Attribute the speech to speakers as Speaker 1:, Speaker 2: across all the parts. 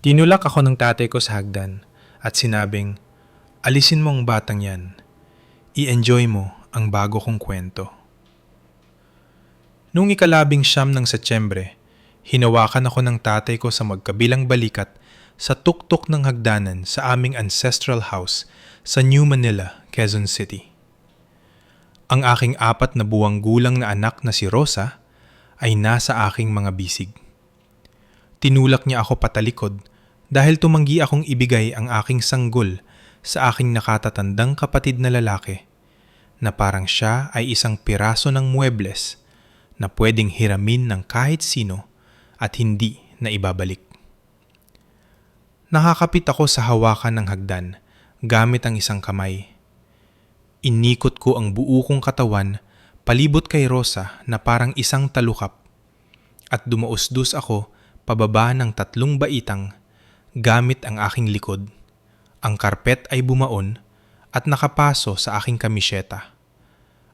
Speaker 1: Tinulak ako ng tatay ko sa hagdan at sinabing, alisin mo ang batang yan. I-enjoy mo ang bago kong kwento. Noong ika-19 ng Setyembre, hinawakan ako ng tatay ko sa magkabilang balikat sa tuktok ng hagdanan sa aming ancestral house sa New Manila, Quezon City. Ang aking 4 na buwang gulang na anak na si Rosa ay nasa aking mga bisig. Tinulak niya ako patalikod dahil tumanggi akong ibigay ang aking sanggol sa aking nakatatandang kapatid na lalaki na parang siya ay isang piraso ng muebles na pwedeng hiramin ng kahit sino at hindi na ibabalik. Nakakapit ako sa hawakan ng hagdan gamit ang isang kamay. Inikot ko ang buo kong katawan palibot kay Rosa na parang isang talukap at dumausdus ako pababa ng 3 baitang gamit ang aking likod. Ang karpet ay bumaon at nakapaso sa aking kamisyeta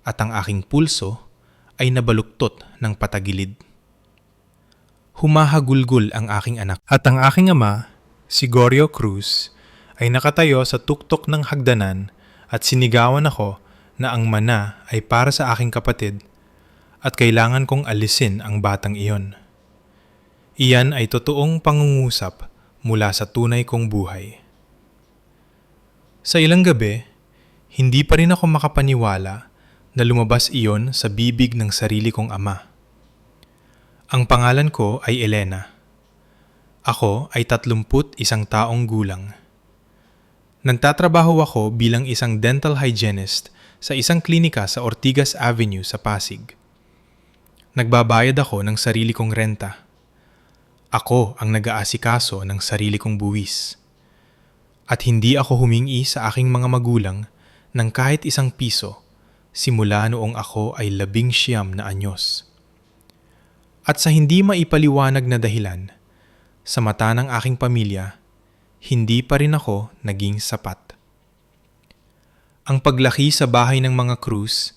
Speaker 1: at ang aking pulso ay nabaluktot ng patagilid. Humahagulgol ang aking anak at ang aking ama, si Gorio Cruz, ay nakatayo sa tuktok ng hagdanan at sinigawan ako na ang mana ay para sa aking kapatid at kailangan kong alisin ang batang iyon. Iyan ay totoong pangungusap mula sa tunay kong buhay. Sa ilang gabi, hindi pa rin ako makapaniwala na lumabas iyon sa bibig ng sarili kong ama. Ang pangalan ko ay Elena. Ako ay 31 taong gulang. Nagtatrabaho ako bilang isang dental hygienist sa isang klinika sa Ortigas Avenue sa Pasig. Nagbabayad ako ng sarili kong renta. Ako ang nag-aasikaso ng sarili kong buwis. At hindi ako humingi sa aking mga magulang ng kahit isang piso simula noong ako ay 19 na anyos. At sa hindi maipaliwanag na dahilan, sa mata ng aking pamilya, hindi pa rin ako naging sapat. Ang paglaki sa bahay ng mga Cruz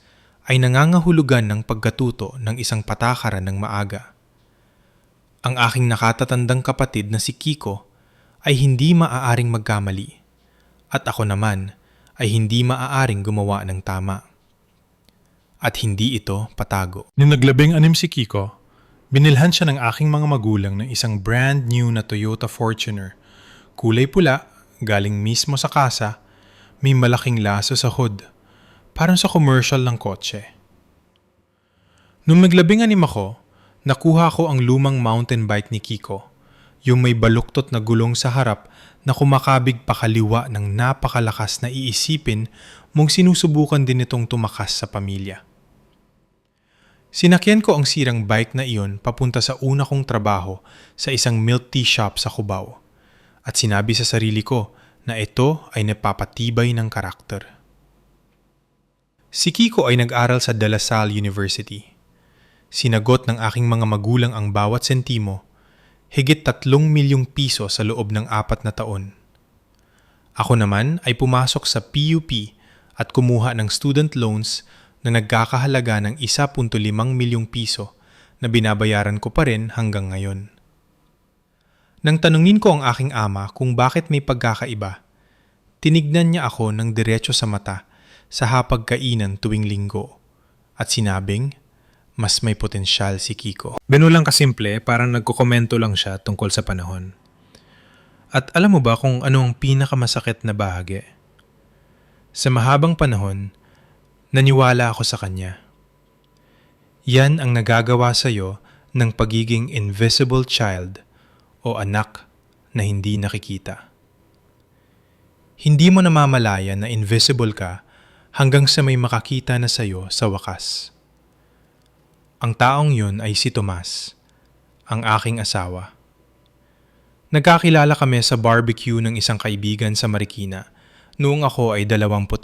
Speaker 1: ay nangangahulugan ng pagkatuto ng isang patakaran ng maaga. Ang aking nakatatandang kapatid na si Kiko ay hindi maaaring magkamali at ako naman ay hindi maaaring gumawa ng tama. At hindi ito patago. Nung nag-19 si Kiko, binilhan siya ng aking mga magulang ng isang brand new na Toyota Fortuner. Kulay pula, galing mismo sa kasa, may malaking laso sa hood, parang sa commercial ng kotse. Nung nag-16 ako, nakuha ko ang lumang mountain bike ni Kiko, yung may baluktot na gulong sa harap na kumakabig pakaliwa ng napakalakas na iisipin mong sinusubukan din itong tumakas sa pamilya. Sinakyan ko ang sirang bike na iyon papunta sa una kong trabaho sa isang milk tea shop sa Cubao at sinabi sa sarili ko na ito ay napapatibay ng karakter. Si Kiko ay nag-aral sa De La Salle University. Sinagot ng aking mga magulang ang bawat sentimo, higit 3 milyong piso sa loob ng 4 na taon. Ako naman ay pumasok sa PUP at kumuha ng student loans na nagkakahalaga ng 1.5 milyong piso na binabayaran ko pa rin hanggang ngayon. Nang tanungin ko ang aking ama kung bakit may pagkakaiba, tinignan niya ako ng diretso sa mata sa hapagkainan tuwing linggo at sinabing, mas may potensyal si Kiko. Binulang kasimple, parang nagkukomento lang siya tungkol sa panahon. At alam mo ba kung ano ang pinakamasakit na bahagi? Sa mahabang panahon, naniwala ako sa kanya. Yan ang nagagawa sa'yo ng pagiging invisible child o anak na hindi nakikita. Hindi mo namamalayan na invisible ka hanggang sa may makakita na sa'yo sa wakas. Ang taong yun ay si Tomas, ang aking asawa. Nagkakilala kami sa barbecue ng isang kaibigan sa Marikina noong ako ay 26.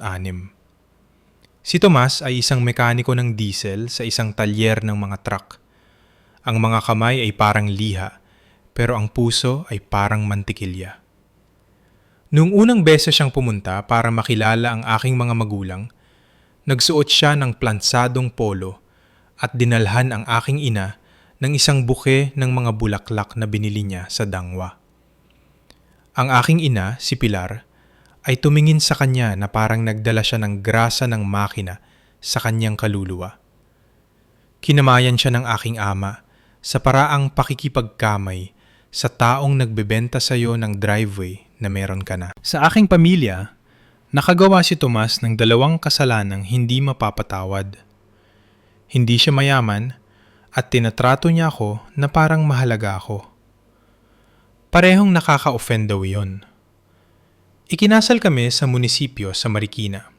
Speaker 1: Si Tomas ay isang mekaniko ng diesel sa isang talyer ng mga truck. Ang mga kamay ay parang liha, pero ang puso ay parang mantikilya. Noong unang beses siyang pumunta para makilala ang aking mga magulang, nagsuot siya ng plansadong polo at dinalhan ang aking ina ng isang buke ng mga bulaklak na binili niya sa Dangwa. Ang aking ina, si Pilar, ay tumingin sa kanya na parang nagdala siya ng grasa ng makina sa kanyang kaluluwa. Kinamayan siya ng aking ama sa paraang pakikipagkamay sa taong nagbebenta sa iyo ng driveway na meron ka na. Sa aking pamilya, nakagawa si Tomas ng 2 kasalanang hindi mapapatawad. Hindi siya mayaman at tinatrato niya ako na parang mahalaga ako. Parehong nakaka-offend daw yun. Ikinasal kami sa munisipyo sa Marikina.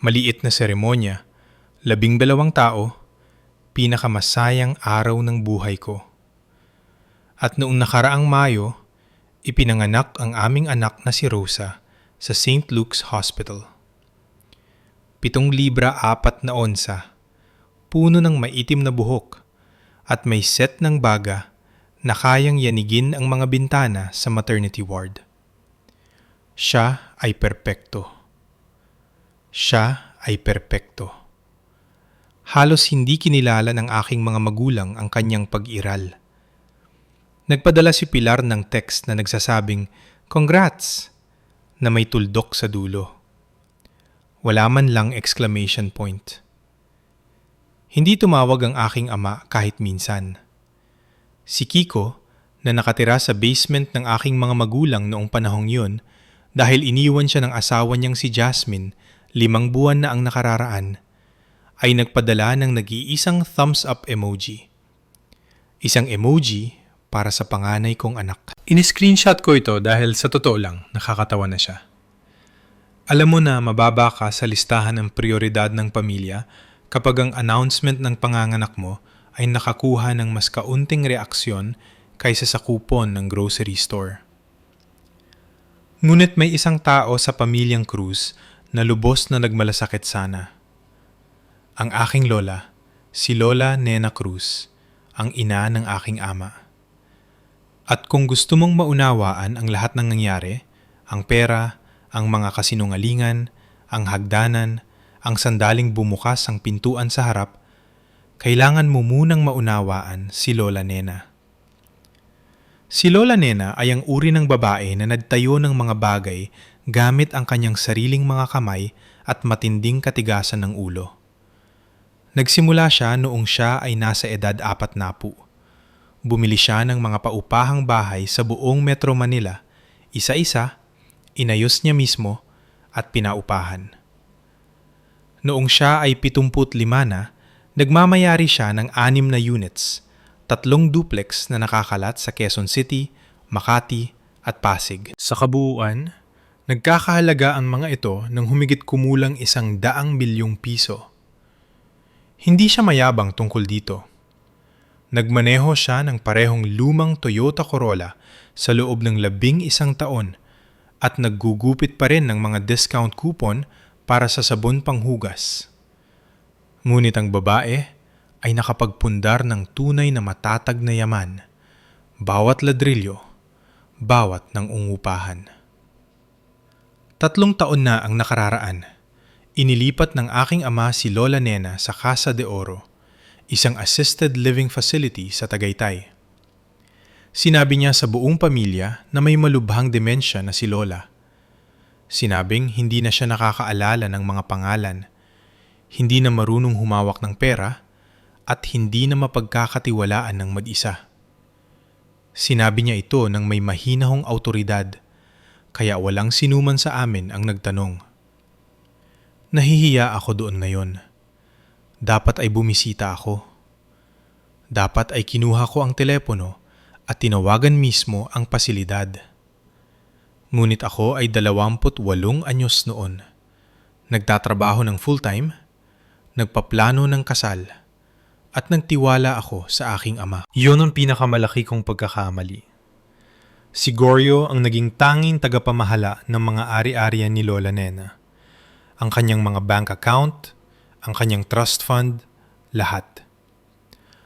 Speaker 1: Maliit na seremonya, 12 tao, pinakamasayang araw ng buhay ko. At noong nakaraang Mayo, ipinanganak ang aming anak na si Rosa sa St. Luke's Hospital. 7 libra 4 na onsa, puno ng maitim na buhok, at may set ng baga na kayang yanigin ang mga bintana sa maternity ward. Siya ay perpekto. Siya ay perpekto. Halos hindi kinilala ng aking mga magulang ang kanyang pag-iral. Nagpadala si Pilar ng text na nagsasabing, "Congrats!" na may tuldok sa dulo. Wala man lang exclamation point. Hindi tumawag ang aking ama kahit minsan. Si Kiko, na nakatira sa basement ng aking mga magulang noong panahong yun, dahil iniwan siya ng asawa niyang si Jasmine 5 buwan na ang nakararaan, ay nagpadala ng nag-iisang thumbs up emoji. Isang emoji para sa panganay kong anak. In-screenshot ko ito dahil sa totoo lang nakakatawa na siya. Alam mo na mababa ka sa listahan ng prioridad ng pamilya kapag ang announcement ng panganganak mo ay nakakuha ng mas kaunting reaksyon kaysa sa kupon ng grocery store. Ngunit may isang tao sa pamilyang Cruz na lubos na nagmalasakit sana. Ang aking lola, si Lola Nena Cruz, ang ina ng aking ama. At kung gusto mong maunawaan ang lahat ng nangyari, ang pera, ang mga kasinungalingan, ang hagdanan, ang sandaling bumukas ang pintuan sa harap, kailangan mo munang maunawaan si Lola Nena. Si Lola Nena ay ang uri ng babae na nagtayo ng mga bagay gamit ang kanyang sariling mga kamay at matinding katigasan ng ulo. Nagsimula siya noong siya ay nasa edad 40. Bumili siya ng mga paupahang bahay sa buong Metro Manila, isa-isa, inayos niya mismo at pinaupahan. Noong siya ay 75 na, nagmamayari siya ng 6 na units, 3 duplex na nakakalat sa Quezon City, Makati at Pasig. Sa kabuuan, nagkakahalaga ang mga ito ng humigit kumulang 100 milyong piso. Hindi siya mayabang tungkol dito. Nagmaneho siya ng parehong lumang Toyota Corolla sa loob ng 11 taon at naggugupit pa rin ng mga discount coupon para sa sabon panghugas. Ngunit ang babae ay nakapagpundar ng tunay na matatag na yaman, bawat ladrilyo, bawat ng ungupahan. 3 taon na ang nakararaan. Inilipat ng aking ama si Lola Nena sa Casa de Oro, isang assisted living facility sa Tagaytay. Sinabi niya sa buong pamilya na may malubhang demensya na si Lola. Sinabing hindi na siya nakakaalala ng mga pangalan, hindi na marunong humawak ng pera, at hindi na mapagkakatiwalaan ng mag-isa. Sinabi niya ito ng may mahinahong awtoridad, kaya walang sinuman sa amin ang nagtanong. Nahihiya ako doon ngayon. Dapat ay bumisita ako. Dapat ay kinuha ko ang telepono at tinawagan mismo ang pasilidad. Ngunit ako ay 28 anyos noon. Nagtatrabaho ng full-time, nagpaplano ng kasal, at nagtiwala ako sa aking ama. Yun ang pinakamalaki kong pagkakamali. Si Goryo ang naging tanging tagapamahala ng mga ari-arian ni Lola Nena. Ang kanyang mga bank account, ang kanyang trust fund, lahat.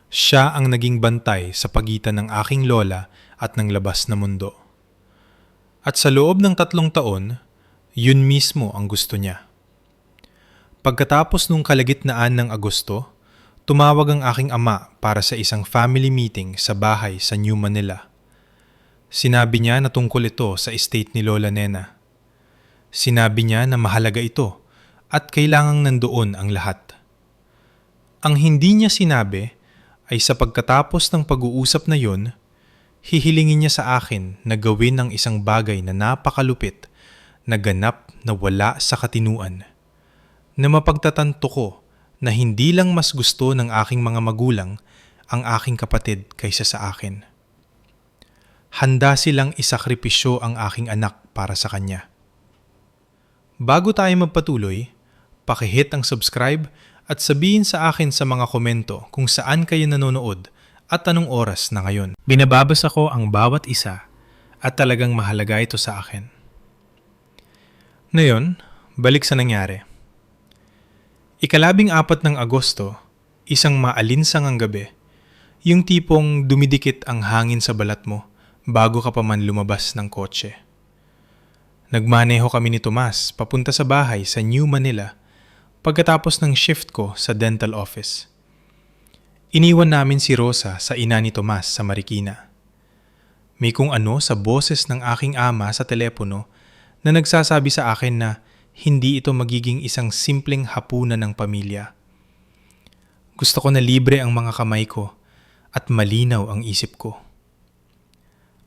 Speaker 1: Siya ang naging bantay sa pagitan ng aking lola at ng labas na mundo. At sa loob ng 3 taon, yun mismo ang gusto niya. Pagkatapos nung kalagitnaan ng Agosto, tumawag ang aking ama para sa isang family meeting sa bahay sa New Manila. Sinabi niya na tungkol ito sa estate ni Lola Nena. Sinabi niya na mahalaga ito at kailangang nandoon ang lahat. Ang hindi niya sinabi ay sa pagkatapos ng pag-uusap na yun, hihilingin niya sa akin na gawin ang isang bagay na napakalupit na ganap na wala sa katinuan. Na mapagtatanto ko na hindi lang mas gusto ng aking mga magulang ang aking kapatid kaysa sa akin. Handa silang isakripisyo ang aking anak para sa kanya. Bago tayo magpatuloy, pakihit ang subscribe at sabihin sa akin sa mga komento kung saan kayo nanonood at anong oras na ngayon. Binababasa ko ang bawat isa at talagang mahalaga ito sa akin. Ngayon, balik sa nangyari. 14 ng Agosto, isang maalinsangang gabi, yung tipong dumidikit ang hangin sa balat mo bago ka pa man lumabas ng kotse. Nagmaneho kami ni Tomas papunta sa bahay sa New Manila pagkatapos ng shift ko sa dental office. Iniwan namin si Rosa sa ina ni Tomas sa Marikina. May kung ano sa boses ng aking ama sa telepono na nagsasabi sa akin na hindi ito magiging isang simpleng hapunan ng pamilya. Gusto ko na libre ang mga kamay ko at malinaw ang isip ko.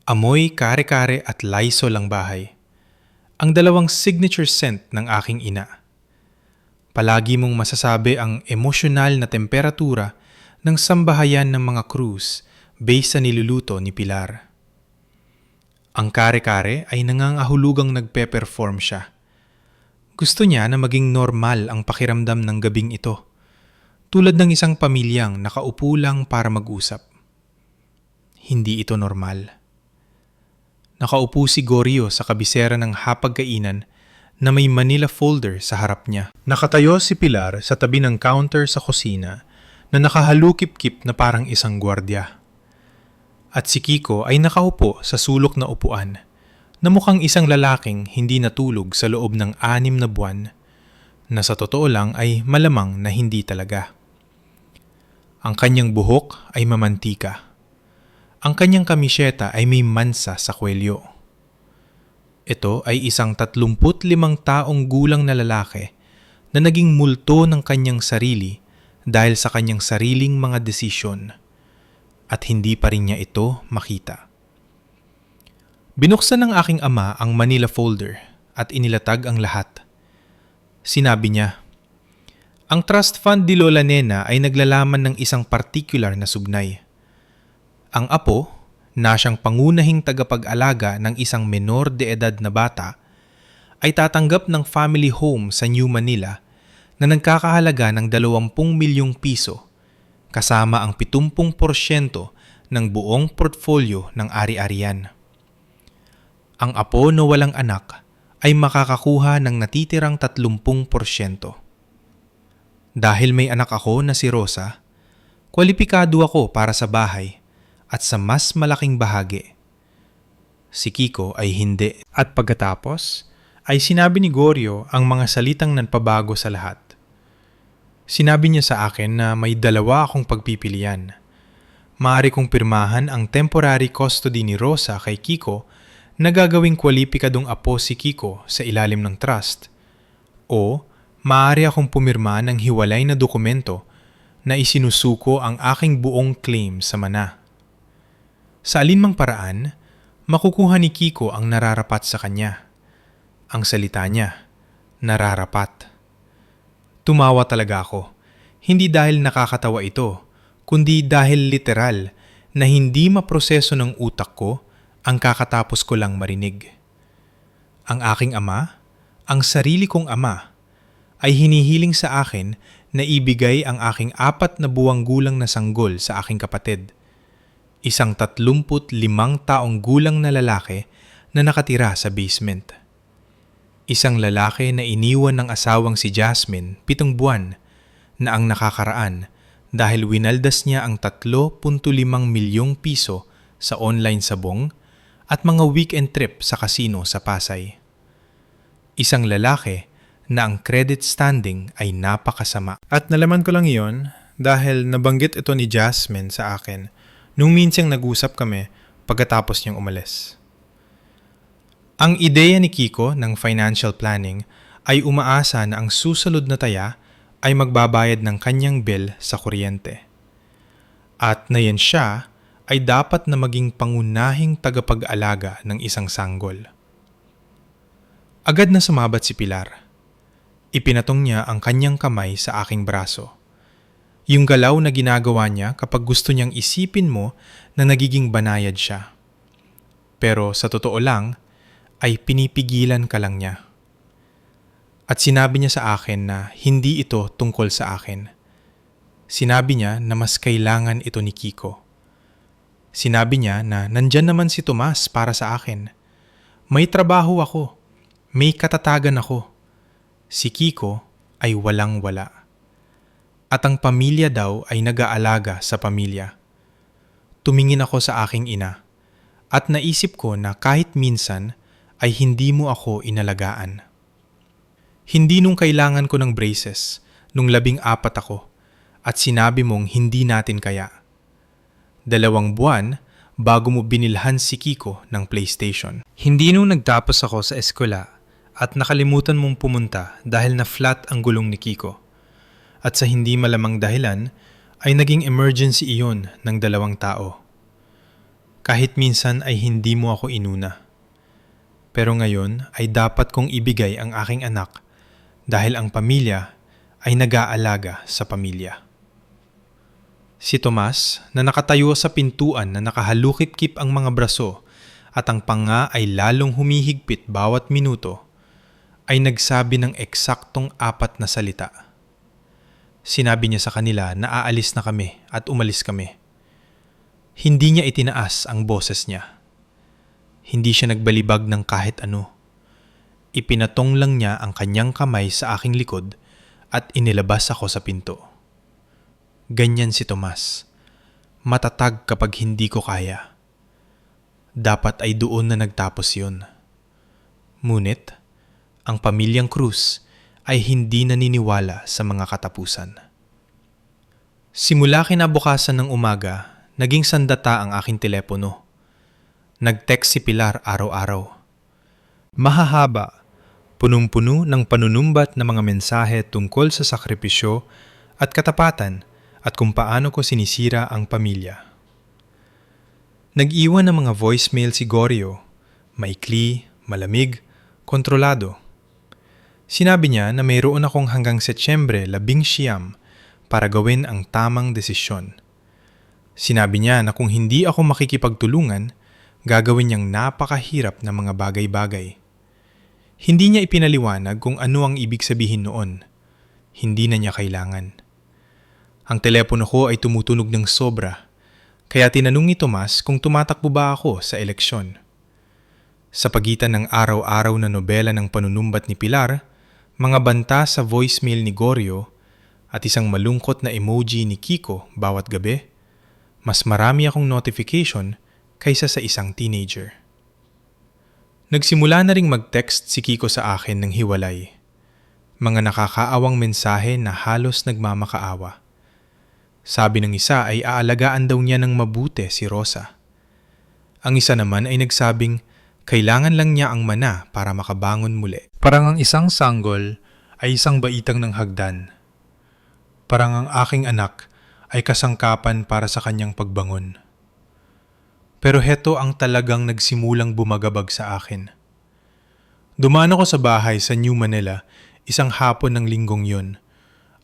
Speaker 1: Amoy kare-kare at Lysol ang bahay. Ang dalawang signature scent ng aking ina. Palagi mong masasabi ang emosyonal na temperatura ng sambahayan ng mga krus based sa niluluto ni Pilar. Ang kare-kare ay nangangahulugang nagpe-perform siya. Gusto niya na maging normal ang pakiramdam ng gabing ito, tulad ng isang pamilyang nakaupo lang para mag-usap. Hindi ito normal. Nakaupo si Goryo sa kabisera ng hapagkainan na may Manila folder sa harap niya. Nakatayo si Pilar sa tabi ng counter sa kusina na nakahalukip-kip na parang isang gwardya. At si Kiko ay nakaupo sa sulok na upuan na mukhang isang lalaking hindi natulog sa loob ng 6 na buwan na sa totoo lang ay malamang na hindi talaga. Ang kanyang buhok ay mamantika. Ang kanyang kamisyeta ay may mansa sa kwelyo. Ito ay isang 35 taong gulang na lalaki na naging multo ng kanyang sarili dahil sa kanyang sariling mga desisyon at hindi pa rin niya ito makita. Binuksan ng aking ama ang Manila folder at inilatag ang lahat. Sinabi niya, ang trust fund ni Lola Nena ay naglalaman ng isang particular na sugnay. Ang apo, na siyang pangunahing tagapag-alaga ng isang menor de edad na bata, ay tatanggap ng family home sa New Manila na nagkakahalaga ng 20 milyong piso kasama ang 70% ng buong portfolio ng ari-arian. Ang apo na walang anak ay makakakuha ng natitirang 30%. Dahil may anak ako na si Rosa, kwalipikado ako para sa bahay at sa mas malaking bahagi. Si Kiko ay hindi. At pagkatapos ay sinabi ni Goryo ang mga salitang nanpabago sa lahat. Sinabi niya sa akin na may 2 akong pagpipilian. Maaari kong pirmahan ang temporary custody ni Rosa kay Kiko na gagawing kwalipikadong apo si Kiko sa ilalim ng trust, o maaari akong pumirma ng hiwalay na dokumento na isinusuko ang aking buong claim sa mana. Sa alinmang paraan, makukuha ni Kiko ang nararapat sa kanya. Ang salita niya, nararapat. Tumawa talaga ako, hindi dahil nakakatawa ito, kundi dahil literal na hindi maproseso ng utak ko ang kakatapos ko lang marinig. Ang aking ama, ang sarili kong ama, ay hinihiling sa akin na ibigay ang aking 4 na buwang gulang na sanggol sa aking kapatid. Isang 35 taong gulang na lalaki na nakatira sa basement. Isang lalaki na iniwan ng asawang si Jasmine 7 buwan na ang nakakaraan dahil winaldas niya ang 3.5 milyong piso sa online sabong at mga weekend trip sa casino sa Pasay. Isang lalaki na ang credit standing ay napakasama. At nalaman ko lang iyon dahil nabanggit ito ni Jasmine sa akin nung minsang nag-usap kami pagkatapos niyang umalis. Ang ideya ni Kiko ng financial planning ay umaasa na ang susunod na taya ay magbabayad ng kanyang bill sa kuryente. At na yan siya ay dapat na maging pangunahing tagapag-alaga ng isang sanggol. Agad na sumabat si Pilar. Ipinatong niya ang kanyang kamay sa aking braso. Yung galaw na ginagawa niya kapag gusto niyang isipin mo na nagiging banayad siya. Pero sa totoo lang, ay pinipigilan ka lang niya. At sinabi niya sa akin na hindi ito tungkol sa akin. Sinabi niya na mas kailangan ito ni Kiko. Sinabi niya na nandyan naman si Tomas para sa akin. May trabaho ako. May katatagan ako. Si Kiko ay walang-wala. At ang pamilya daw ay nag-aalaga sa pamilya. Tumingin ako sa aking ina at naisip ko na kahit minsan ay hindi mo ako inalagaan. Hindi nung kailangan ko ng braces, nung 14 ako, at sinabi mong hindi natin kaya. 2 buwan bago mo binilhan si Kiko ng PlayStation. Hindi nung nagtapos ako sa eskwela at nakalimutan mong pumunta dahil na flat ang gulong ni Kiko. At sa hindi malamang dahilan ay naging emergency iyon ng 2 tao. Kahit minsan ay hindi mo ako inuna. Pero ngayon ay dapat kong ibigay ang aking anak dahil ang pamilya ay nag-aalaga sa pamilya. Si Tomas na nakatayo sa pintuan na nakahalukip-kip ang mga braso at ang panga ay lalong humihigpit bawat minuto, ay nagsabi ng eksaktong 4 na salita. Sinabi niya sa kanila na aalis na kami at umalis kami. Hindi niya itinaas ang boses niya. Hindi siya nagbalibag ng kahit ano. Ipinatong lang niya ang kanyang kamay sa aking likod at inilabas ako sa pinto. Ganyan si Tomas. Matatag kapag hindi ko kaya. Dapat ay doon na nagtapos yun. Ngunit, ang pamilyang Cruz ay hindi naniniwala sa mga katapusan. Simula kinabukasan ng umaga, naging sandata ang aking telepono. Nag-text si Pilar araw-araw. Mahahaba, punong-puno ng panunumbat na mga mensahe tungkol sa sakripisyo at katapatan at kung paano ko sinisira ang pamilya. Nag-iwan ng mga voicemail si Goryo, maikli, malamig, kontrolado. Sinabi niya na mayroon akong hanggang Setyembre 19 para gawin ang tamang desisyon. Sinabi niya na kung hindi ako makikipagtulungan, gagawin niyang napakahirap na mga bagay-bagay. Hindi niya ipinaliwanag kung ano ang ibig sabihin noon. Hindi na niya kailangan. Ang telepono ko ay tumutunog ng sobra, kaya tinanong ni Tomas kung tumatakbo ba ako sa eleksyon. Sa pagitan ng araw-araw na nobela ng panunumbat ni Pilar, mga banta sa voicemail ni Goryo at isang malungkot na emoji ni Kiko bawat gabi, mas marami akong notification kaysa sa isang teenager. Nagsimula na ring mag-text si Kiko sa akin ng hiwalay. Mga nakakaawang mensahe na halos nagmamakaawa. Sabi ng isa ay aalagaan daw niya ng mabuti si Rosa. Ang isa naman ay nagsabing kailangan lang niya ang mana para makabangon muli. Parang ang isang sanggol ay isang baitang ng hagdan. Parang ang aking anak ay kasangkapan para sa kanyang pagbangon. Pero heto ang talagang nagsimulang bumagabag sa akin. Dumaan ako sa bahay sa New Manila isang hapon ng linggong yun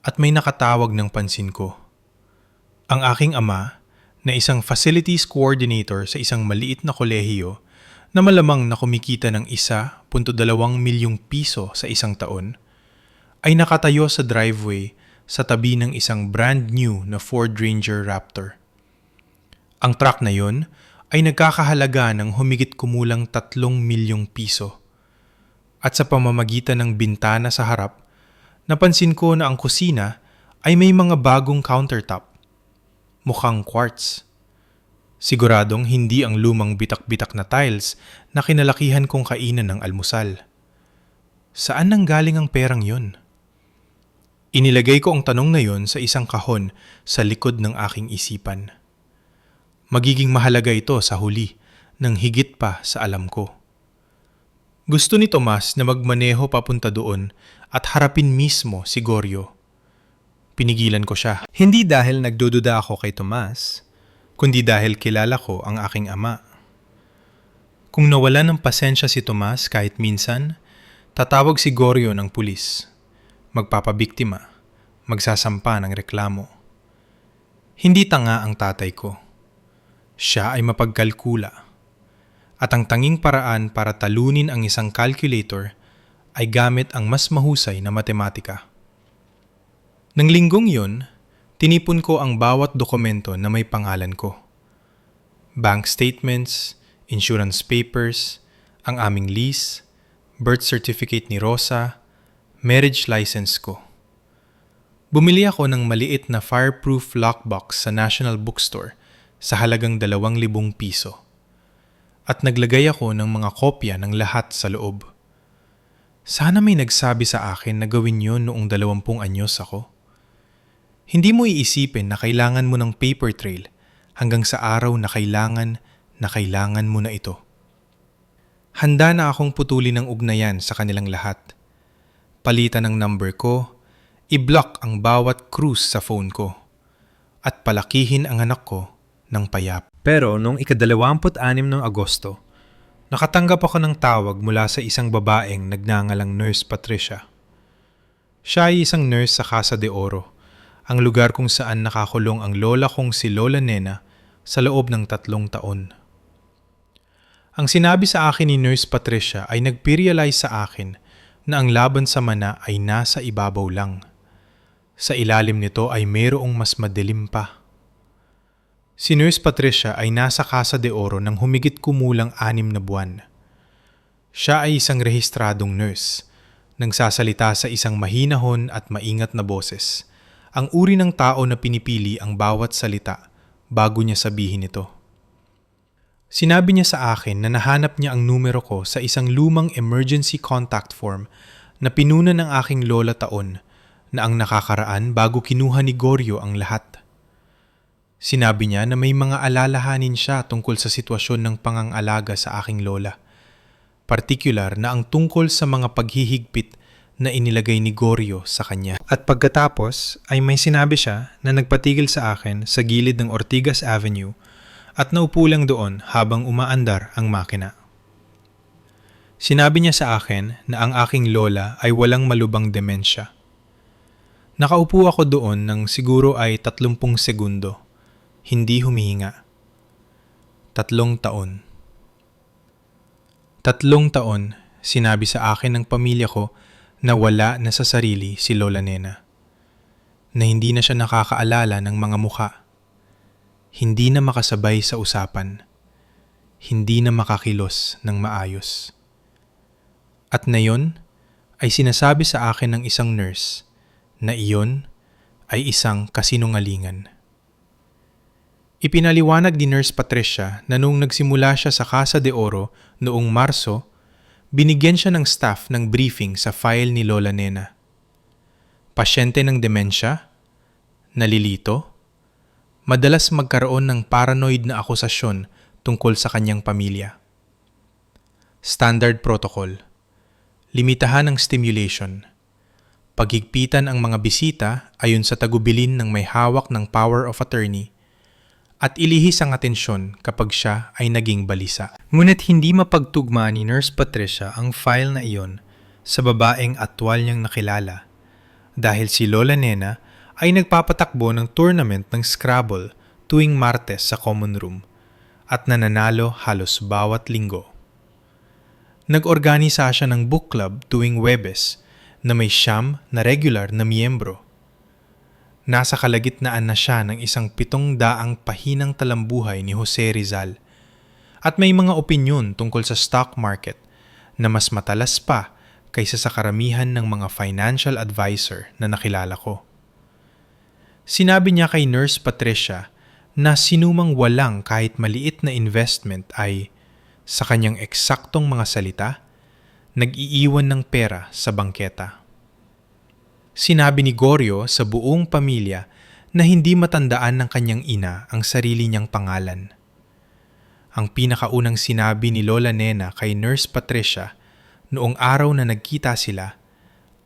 Speaker 1: at may nakatawag ng pansin ko. Ang aking ama na isang facilities coordinator sa isang maliit na kolehiyo na malamang na kumikita ng 1.2 milyong piso sa isang taon, ay nakatayo sa driveway sa tabi ng isang brand new na Ford Ranger Raptor. Ang truck na yon ay nagkakahalaga ng humigit kumulang 3 milyong piso. At sa pamamagitan ng bintana sa harap, napansin ko na ang kusina ay may mga bagong countertop. Mukhang quartz. Siguradong hindi ang lumang bitak-bitak na tiles na kinalakihan kong kainan ng almusal. Saan nanggaling ang perang yun? Inilagay ko ang tanong na yon sa isang kahon sa likod ng aking isipan. Magiging mahalaga ito sa huli ng higit pa sa alam ko. Gusto ni Tomas na magmaneho papunta doon at harapin mismo si Goryo. Pinigilan ko siya. Hindi dahil nagdududa ako kay Tomas, kundi dahil kilala ko ang aking ama. Kung nawala ng pasensya si Tomas kahit minsan, tatawag si Goryo ng pulis, magpapabiktima, magsasampa ng reklamo. Hindi tanga ang tatay ko. Siya ay mapagkalkula. At ang tanging paraan para talunin ang isang calculator ay gamit ang mas mahusay na matematika. Nang linggong yun, tinipon ko ang bawat dokumento na may pangalan ko. Bank statements, insurance papers, ang aming lease, birth certificate ni Rosa, marriage license ko. Bumili ako ng maliit na fireproof lockbox sa National Bookstore sa halagang 2,000 piso. At naglagay ako ng mga kopya ng lahat sa loob. Sana may nagsabi sa akin na gawin yon noong 20 anyos ako. Hindi mo iisipin na kailangan mo ng paper trail hanggang sa araw na kailangan mo na ito. Handa na akong putulin ng ugnayan sa kanilang lahat. Palitan ang number ko, i-block ang bawat cruise sa phone ko, at palakihin ang anak ko ng payap. Pero noong ika-26 ng Agosto, nakatanggap ako ng tawag mula sa isang babaeng nagngangalang Nurse Patricia. Siya ay isang nurse sa Casa de Oro, ang lugar kung saan nakakulong ang lola kong si Lola Nena sa loob ng 3 taon. Ang sinabi sa akin ni Nurse Patricia ay nagpe-realize sa akin na ang laban sa mana ay nasa ibabaw lang. Sa ilalim nito ay mayroong mas madilim pa. Si Nurse Patricia ay nasa Casa de Oro nang humigit kumulang 6 na buwan. Siya ay isang rehistradong nurse, nagsasalita sa isang mahinahon at maingat na boses, ang uri ng tao na pinipili ang bawat salita bago niya sabihin ito. Sinabi niya sa akin na nahanap niya ang numero ko sa isang lumang emergency contact form na pinuna ng aking lola taon na ang nakakaraan bago kinuha ni Goryo ang lahat. Sinabi niya na may mga alalahanin siya tungkol sa sitwasyon ng pangangalaga sa aking lola. Partikular na ang tungkol sa mga paghihigpit na inilagay ni Goryo sa kanya. At pagkatapos ay may sinabi siya na nagpatigil sa akin sa gilid ng Ortigas Avenue at naupo lang doon habang umaandar ang makina. Sinabi niya sa akin na ang aking lola ay walang malubang demensya. Nakaupo ako doon ng siguro ay 30 segundo. Hindi humihinga. 3 taon. 3 taon, sinabi sa akin ng pamilya ko na wala na sa sarili si Lola Nena. Na hindi na siya nakakaalala ng mga mukha. Hindi na makasabay sa usapan. Hindi na makakilos ng maayos. At na yon ay sinasabi sa akin ng isang nurse na iyon ay isang kasinungalingan. Ipinaliwanag ni Nurse Patricia na noong nagsimula siya sa Casa de Oro noong Marso, binigyan siya ng staff ng briefing sa file ni Lola Nena. Pasyente ng demensya, nalilito, madalas magkaroon ng paranoid na akusasyon tungkol sa kanyang pamilya. Standard protocol, limitahan ang stimulation, paghigpitan ang mga bisita ayon sa tagubilin ng may hawak ng power of attorney, at ilihis ang atensyon kapag siya ay naging balisa. Ngunit hindi mapagtugma ni Nurse Patricia ang file na iyon sa babaeng atwal niyang nakilala dahil si Lola Nena ay nagpapatakbo ng tournament ng Scrabble tuwing Martes sa common room at nananalo halos bawat linggo. Nag-organisa siya ng book club tuwing Huwebes na may 9 na regular na miyembro. Nasa kalagitnaan na siya ng isang 700 pahinang talambuhay ni Jose Rizal at may mga opinyon tungkol sa stock market na mas matalas pa kaysa sa karamihan ng mga financial advisor na nakilala ko. Sinabi niya kay Nurse Patricia na sinumang walang kahit maliit na investment ay, sa kanyang eksaktong mga salita, nag-iiwan ng pera sa bangketa. Sinabi ni Goryo sa buong pamilya na hindi matandaan ng kanyang ina ang sarili niyang pangalan. Ang pinakaunang sinabi ni Lola Nena kay Nurse Patricia noong araw na nagkita sila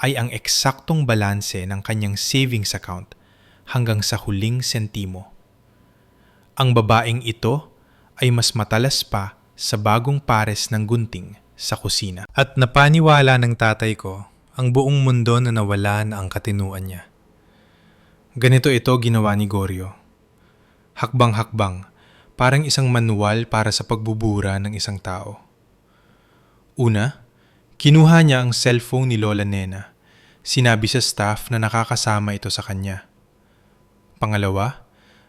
Speaker 1: ay ang eksaktong balanse ng kanyang savings account hanggang sa huling sentimo. Ang babaeng ito ay mas matalas pa sa bagong pares ng gunting sa kusina. At napaniwala ng tatay ko ang buong mundo na nawala na ang katinuan niya. Ganito ito ginawa ni Goryo. Hakbang-hakbang, parang isang manual para sa pagbubura ng isang tao. Una, kinuha niya ang cellphone ni Lola Nena. Sinabi sa staff na nakakasama ito sa kanya. Pangalawa,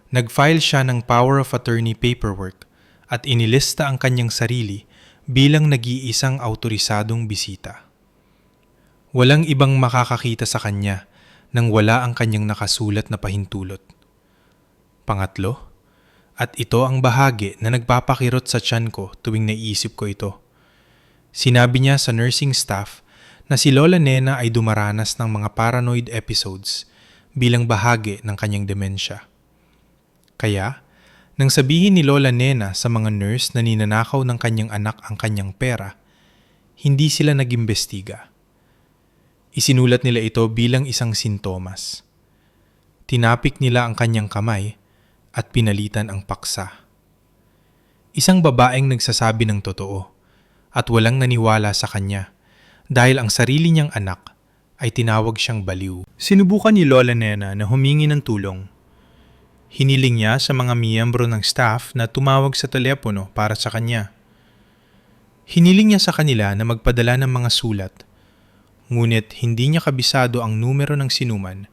Speaker 1: nag-file siya ng power of attorney paperwork at inilista ang kanyang sarili bilang nag-iisang autorisadong bisita. Walang ibang makakakita sa kanya nang wala ang kanyang nakasulat na pahintulot. Pangatlo, at ito ang bahagi na nagpapakirot sa tiyan ko tuwing naiisip ko ito. Sinabi niya sa nursing staff na si Lola Nena ay dumaranas ng mga paranoid episodes bilang bahagi ng kanyang demensya. Kaya, nang sabihin ni Lola Nena sa mga nurse na ninanakaw ng kanyang anak ang kanyang pera, hindi sila nag-imbestiga. Isinulat nila ito bilang isang sintomas. Tinapik nila ang kanyang kamay at pinalitan ang paksa. Isang babaeng nagsasabi ng totoo at walang naniwala sa kanya dahil ang sarili niyang anak ay tinawag siyang baliw. Sinubukan ni Lola Nena na humingi ng tulong. Hiniling niya sa mga miyembro ng staff na tumawag sa telepono para sa kanya. Hiniling niya sa kanila na magpadala ng mga sulat. Ngunit hindi niya kabisado ang numero ng sinuman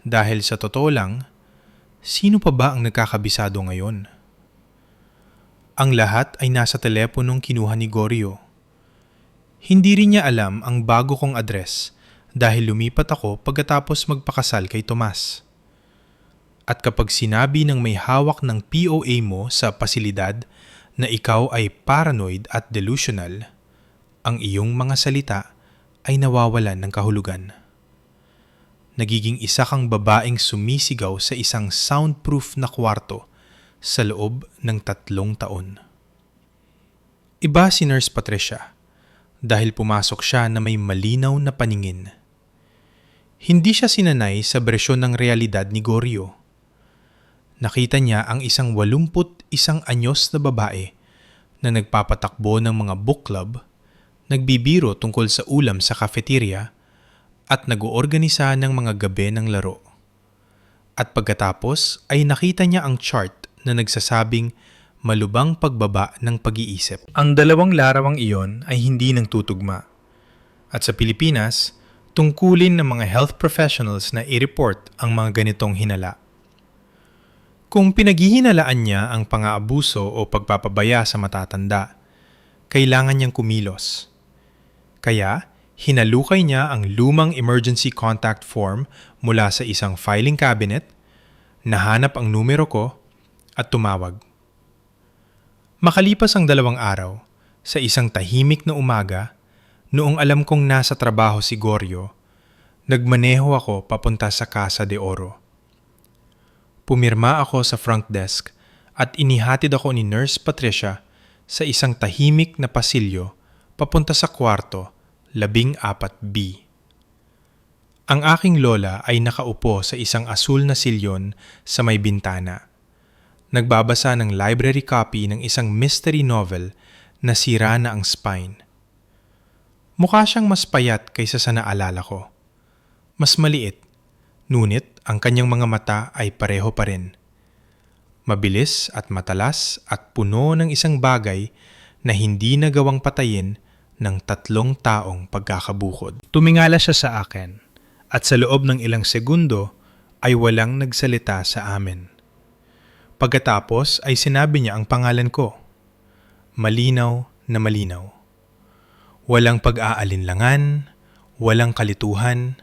Speaker 1: dahil sa totoo lang, sino pa ba ang nagkakabisado ngayon? Ang lahat ay nasa teleponong kinuha ni Goryo. Hindi rin niya alam ang bago kong address dahil lumipat ako pagkatapos magpakasal kay Tomas. At kapag sinabi ng may hawak ng POA mo sa pasilidad na ikaw ay paranoid at delusional, ang iyong mga salita ay nawawalan ng kahulugan. Nagiging isa kang babaeng sumisigaw sa isang soundproof na kwarto sa loob ng 3 taon. Iba si Nurse Patricia dahil pumasok siya na may malinaw na paningin. Hindi siya sinanay sa bersyon ng realidad ni Goryo. Nakita niya ang isang 81 anyos na babae na nagpapatakbo ng mga book club, nagbibiro tungkol sa ulam sa cafeteria, at nag-oorganisa ng mga gabi ng laro. At pagkatapos ay nakita niya ang chart na nagsasabing malubang pagbaba ng pag-iisip. Ang dalawang larawang iyon ay hindi nang tutugma. At sa Pilipinas, tungkulin ng mga health professionals na i-report ang mga ganitong hinala. Kung pinaghihinalaan niya ang pang-aabuso o pagpapabaya sa matatanda, kailangan niyang kumilos. Kaya, hinalukay niya ang lumang emergency contact form mula sa isang filing cabinet, nahanap ang numero ko, at tumawag. Makalipas ang 2 araw, sa isang tahimik na umaga, noong alam kong nasa trabaho si Goryo, nagmaneho ako papunta sa Casa de Oro. Pumirma ako sa front desk at inihatid ako ni Nurse Patricia sa isang tahimik na pasilyo papunta sa kwarto 14B. Ang aking lola ay nakaupo sa isang asul na silyon sa may bintana. Nagbabasa ng library copy ng isang mystery novel na sira na ang spine. Mukha siyang mas payat kaysa sa naalala ko. Mas maliit, ngunit ang kanyang mga mata ay pareho pa rin. Mabilis at matalas at puno ng isang bagay na hindi nagawang patayin ng 3 taong pagkakabukod. Tumingala siya sa akin at sa loob ng ilang segundo ay walang nagsalita sa amin. Pagkatapos ay sinabi niya ang pangalan ko. Malinaw na malinaw. Walang pag-aalinlangan, walang kalituhan,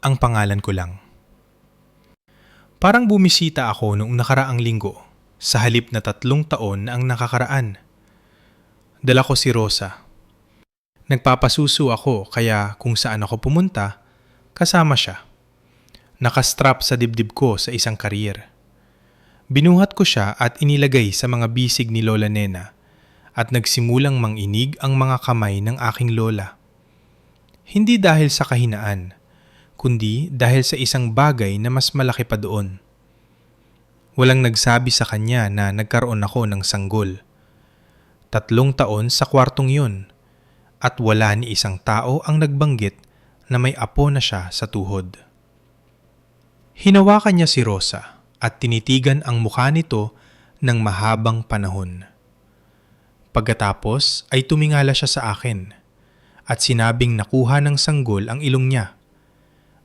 Speaker 1: ang pangalan ko lang. Parang bumisita ako noong nakaraang linggo, sa halip na 3 taon na ang nakakaraan. Dala ko si Rosa. Nagpapasuso ako kaya kung saan ako pumunta, kasama siya. Nakastrap sa dibdib ko sa isang kariyer. Binuhat ko siya at inilagay sa mga bisig ni Lola Nena at nagsimulang manginig ang mga kamay ng aking lola. Hindi dahil sa kahinaan, kundi dahil sa isang bagay na mas malaki pa doon. Walang nagsabi sa kanya na nagkaroon ako ng sanggol. 3 taon sa kwartong yun at wala ni isang tao ang nagbanggit na may apo na siya sa tuhod. Hinawakan niya si Rosa at tinitigan ang mukha nito ng mahabang panahon. Pagkatapos ay tumingala siya sa akin at sinabing nakuha ng sanggol ang ilong niya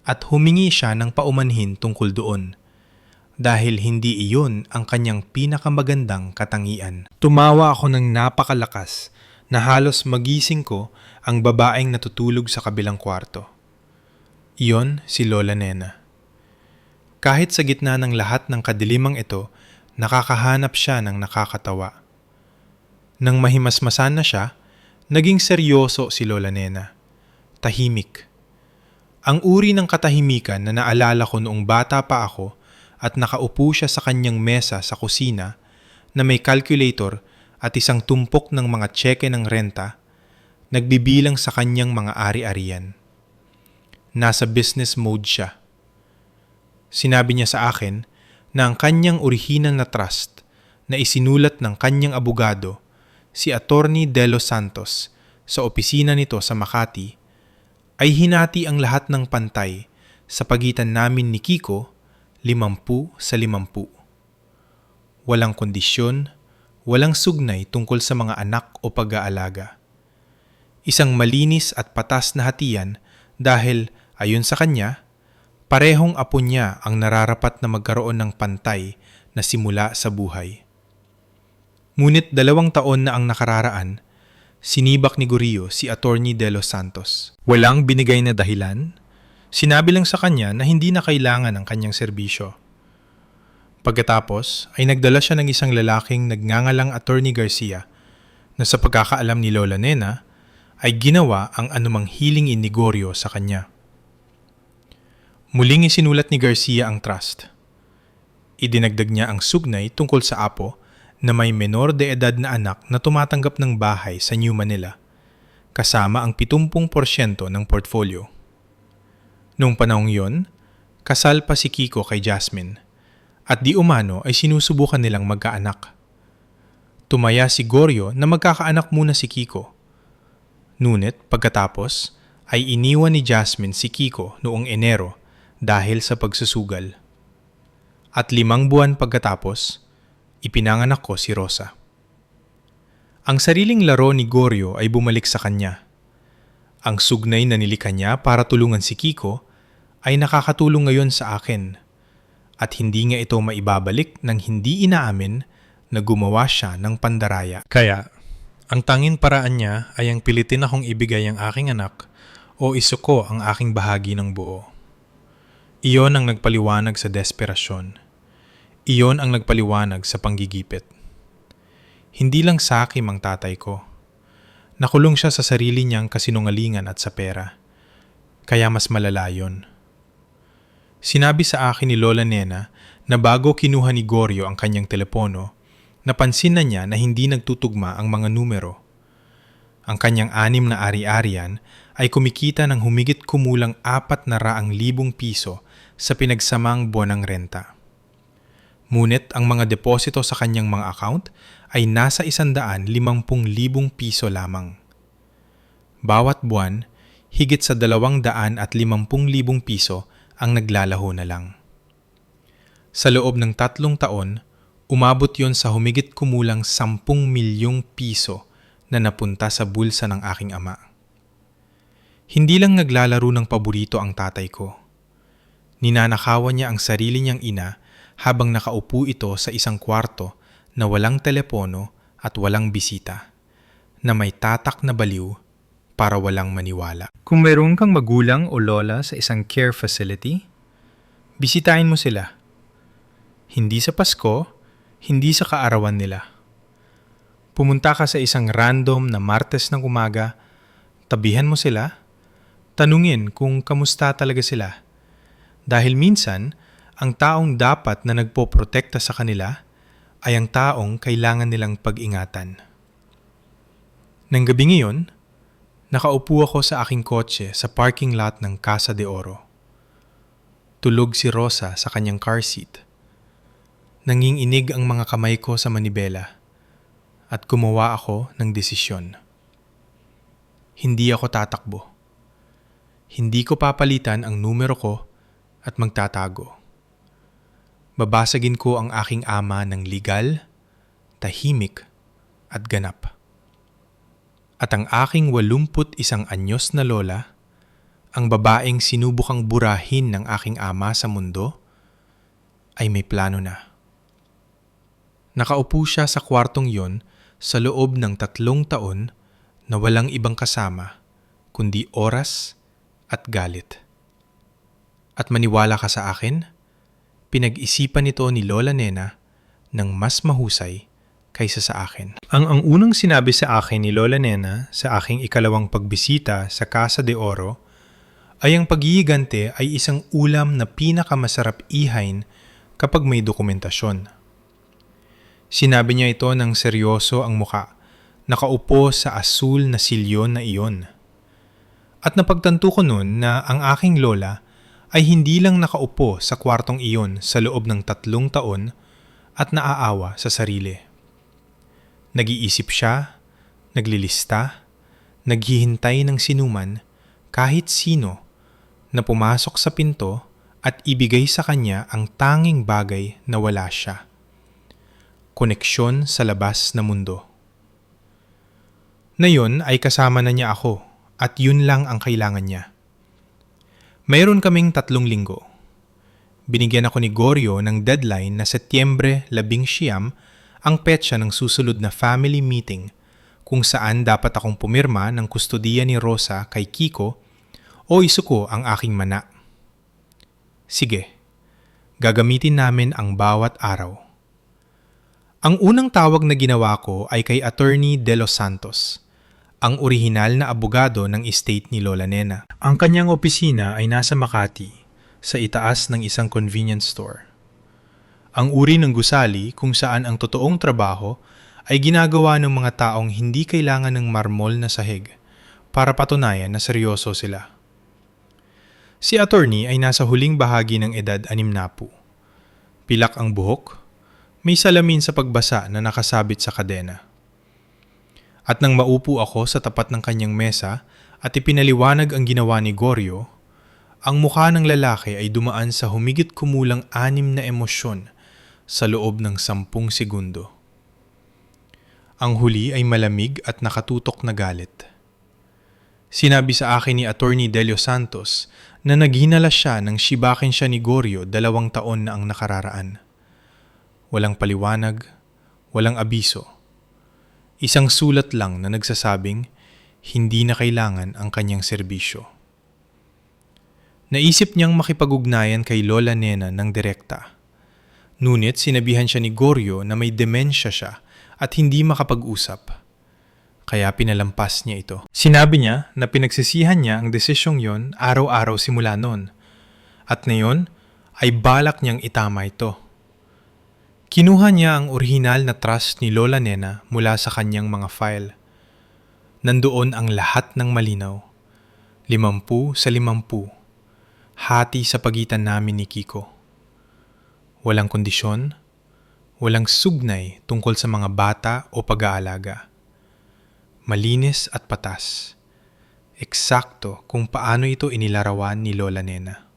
Speaker 1: at humingi siya ng paumanhin tungkol doon dahil hindi iyon ang kanyang pinakamagandang katangian. Tumawa ako ng napakalakas na halos magising ko ang babaeng natutulog sa kabilang kwarto. Iyon si Lola Nena. Kahit sa gitna ng lahat ng kadilimang ito, nakakahanap siya ng nakakatawa. Nang mahimasmasan na siya, naging seryoso si Lola Nena. Tahimik. Ang uri ng katahimikan na naalala ko noong bata pa ako at nakaupo siya sa kanyang mesa sa kusina na may calculator at isang tumpok ng mga tseke ng renta, nagbibilang sa kanyang mga ari-arian. Nasa business mode siya. Sinabi niya sa akin na ang kanyang orihinal na trust na isinulat ng kanyang abogado, si Attorney De Los Santos, sa opisina nito sa Makati, ay hinati ang lahat ng pantay sa pagitan namin ni Kiko 50-50. Walang kondisyon, walang sugnay tungkol sa mga anak o pag-aalaga. Isang malinis at patas na hatian dahil, ayon sa kanya, parehong apo niya ang nararapat na magkaroon ng pantay na simula sa buhay. Ngunit 2 taon na ang nakararaan, sinibak ni Gorio si Attorney De Los Santos. Walang binigay na dahilan, sinabi lang sa kanya na hindi na kailangan ang kanyang serbisyo. Pagkatapos ay nagdala siya ng isang lalaking nagngangalang Attorney Garcia na sa pagkakaalam ni Lola Nena ay ginawa ang anumang hilingin ni Gorio sa kanya. Muling isinulat ni Garcia ang trust. Idinagdag niya ang sugnay tungkol sa apo na may menor de edad na anak na tumatanggap ng bahay sa New Manila, kasama ang 70% ng portfolio. Noong panahong yon, kasal pa si Kiko kay Jasmine at di umano ay sinusubukan nilang magkaanak. Tumaya si Gorio na magkakaanak muna si Kiko. Ngunit pagkatapos ay iniwan ni Jasmine si Kiko noong Enero dahil sa pagsusugal. At 5 buwan pagkatapos, ipinanganak ko si Rosa. Ang sariling laro ni Gorio ay bumalik sa kanya. Ang sugnay na nilikha niya para tulungan si Kiko ay nakakatulong ngayon sa akin at hindi nga ito maibabalik nang hindi inaamin na gumawa siya ng pandaraya. Kaya, ang tanging paraan niya ay ang pilitin akong ibigay ang aking anak o isuko ang aking bahagi ng buo. Iyon ang nagpaliwanag sa desperasyon. Iyon ang nagpaliwanag sa panggigipit. Hindi lang sakim ang tatay ko. Nakulong siya sa sarili niyang kasinungalingan at sa pera. Kaya mas malala yun. Sinabi sa akin ni Lola Nena na bago kinuha ni Gorio ang kanyang telepono, napansin na niya na hindi nagtutugma ang mga numero. Ang kanyang 6 na ari-arian ay kumikita ng humigit kumulang 400,000 piso sa pinagsamang buwanang renta. Ngunit ang mga deposito sa kanyang mga account ay nasa 150,000 piso lamang. Bawat buwan, higit sa 250,000 piso ang naglalaho na lang. Sa loob ng 3 taon, umabot yon sa humigit kumulang 10 milyong piso na napunta sa bulsa ng aking ama. Hindi lang naglalaro ng paborito ang tatay ko. Ninanakawan niya ang sarili niyang ina habang nakaupo ito sa isang kwarto na walang telepono at walang bisita, na may tatak na baliw para walang maniwala. Kung mayroon kang magulang o lola sa isang care facility, bisitahin mo sila. Hindi sa Pasko, hindi sa kaarawan nila. Pumunta ka sa isang random na Martes ng umaga, tabihan mo sila, tanungin kung kamusta talaga sila. Dahil minsan, ang taong dapat na nagpoprotekta sa kanila ay ang taong kailangan nilang pag-ingatan. Nang gabing iyon, nakaupo ako sa aking kotse sa parking lot ng Casa de Oro. Tulog si Rosa sa kanyang car seat. Nanginginig ang mga kamay ko sa manibela at gumawa ako ng desisyon. Hindi ako tatakbo. Hindi ko papalitan ang numero ko at magtatago. Babasagin ko ang aking ama ng legal, tahimik at ganap. At ang aking 81 anyos na lola, ang babaeng sinubukang burahin ng aking ama sa mundo, ay may plano na. Nakaupo siya sa kwartong yon sa loob ng 3 taon na walang ibang kasama kundi oras at galit. At maniwala ka sa akin, pinag-isipan ito ni Lola Nena ng mas mahusay kaysa sa akin. Ang unang sinabi sa akin ni Lola Nena sa aking ikalawang pagbisita sa Casa de Oro ay ang paghihigante ay isang ulam na pinakamasarap ihain kapag may dokumentasyon. Sinabi niya ito ng seryoso ang muka, nakaupo sa asul na silyon na iyon. At napagtanto ko noon na ang aking lola ay hindi lang nakaupo sa kwartong iyon sa loob ng 3 taon at naaawa sa sarili. Nag-iisip siya, naglilista, naghihintay ng sinuman kahit sino na pumasok sa pinto at ibigay sa kanya ang tanging bagay na wala siya. Koneksyon sa labas na mundo. Ngayon ay kasama na niya ako at yun lang ang kailangan niya. Mayroon kaming 3 linggo. Binigyan ako ni Goryo ng deadline na Setyembre 19 ang petsa ng susunod na family meeting kung saan dapat akong pumirma ng kustodiya ni Rosa kay Kiko o isuko ang aking mana. Sige, gagamitin namin ang bawat araw. Ang unang tawag na ginawa ko ay kay Attorney De Los Santos, ang orihinal na abogado ng estate ni Lola Nena. Ang kanyang opisina ay nasa Makati, sa itaas ng isang convenience store. Ang uri ng gusali kung saan ang totoong trabaho ay ginagawa ng mga taong hindi kailangan ng marmol na sahig para patunayan na seryoso sila. Si Attorney ay nasa huling bahagi ng edad 60. Pilak ang buhok, may salamin sa pagbasa na nakasabit sa kadena. At nang maupo ako sa tapat ng kanyang mesa at ipinaliwanag ang ginawa ni Goryo, ang mukha ng lalaki ay dumaan sa humigit kumulang 6 na emosyon sa loob ng 10 segundo. Ang huli ay malamig at nakatutok na galit. Sinabi sa akin ni Attorney Delio Santos na naghinala siya nang shibakin siya ni Goryo 2 taon na ang nakararaan. Walang paliwanag, walang abiso. Isang sulat lang na nagsasabing hindi na kailangan ang kanyang serbisyo. Naisip niyang makipag-ugnayan kay Lola Nena ng direkta. Ngunit sinabihan siya ni Goryo na may demensya siya at hindi makapag-usap. Kaya pinalampas niya ito. Sinabi niya na pinagsisihan niya ang desisyong yon araw-araw simula noon. At ngayon ay balak niyang itama ito. Kinuha niya ang orihinal na trust ni Lola Nena mula sa kanyang mga file. Nandoon ang lahat ng malinaw. 50 sa 50. Hati sa pagitan namin ni Kiko. Walang kondisyon, walang sugnay tungkol sa mga bata o pag-aalaga. Malinis at patas. Eksakto kung paano ito inilarawan ni Lola Nena.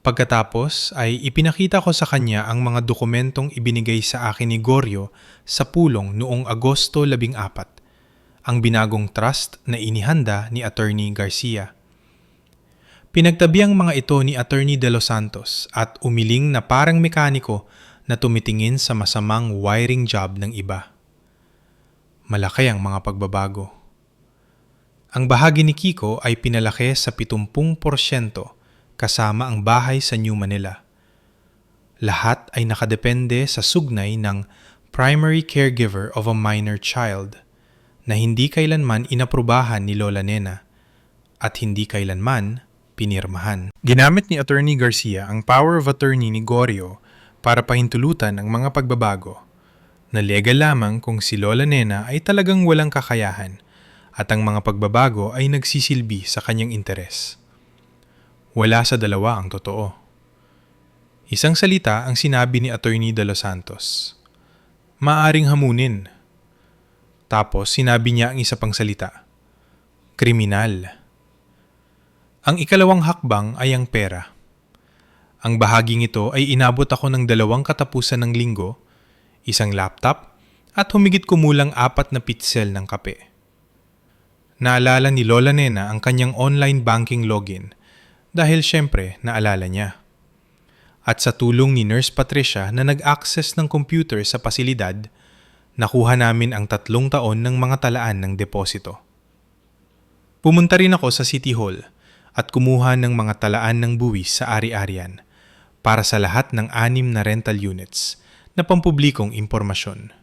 Speaker 1: Pagkatapos ay ipinakita ko sa kanya ang mga dokumentong ibinigay sa akin ni Goryo sa pulong noong Agosto 14, ang binagong trust na inihanda ni Attorney Garcia. Pinagtabi ang mga ito ni Attorney De Los Santos at umiling na parang mekaniko na tumitingin sa masamang wiring job ng iba. Malaki ang mga pagbabago. Ang bahagi ni Kiko ay pinalaki sa 70% kasama ang bahay sa New Manila. Lahat ay nakadepende sa sugnay ng primary caregiver of a minor child na hindi kailanman inaprubahan ni Lola Nena at hindi kailanman pinirmahan. Ginamit ni Attorney Garcia ang power of attorney ni Gorio para pahintulutan ang mga pagbabago na legal lamang kung si Lola Nena ay talagang walang kakayahan at ang mga pagbabago ay nagsisilbi sa kanyang interes. Wala sa dalawa ang totoo. Isang salita ang sinabi ni Attorney De Los Santos. Maaring hamunin. Tapos sinabi niya ang isa pang salita. Kriminal. Ang ikalawang hakbang ay ang pera. Ang bahaging ito ay inabot ako ng 2 katapusan ng linggo, isang laptop, at humigit kumulang 4 na pitsel ng kape. Naalala ni Lola Nena ang kanyang online banking login dahil syempre naalala niya. At sa tulong ni Nurse Patricia na nag-access ng computer sa pasilidad, nakuha namin ang 3 taon ng mga talaan ng deposito. Pumunta rin ako sa City Hall at kumuha ng mga talaan ng buwis sa ari-arian para sa lahat ng 6 na rental units na pampublikong impormasyon.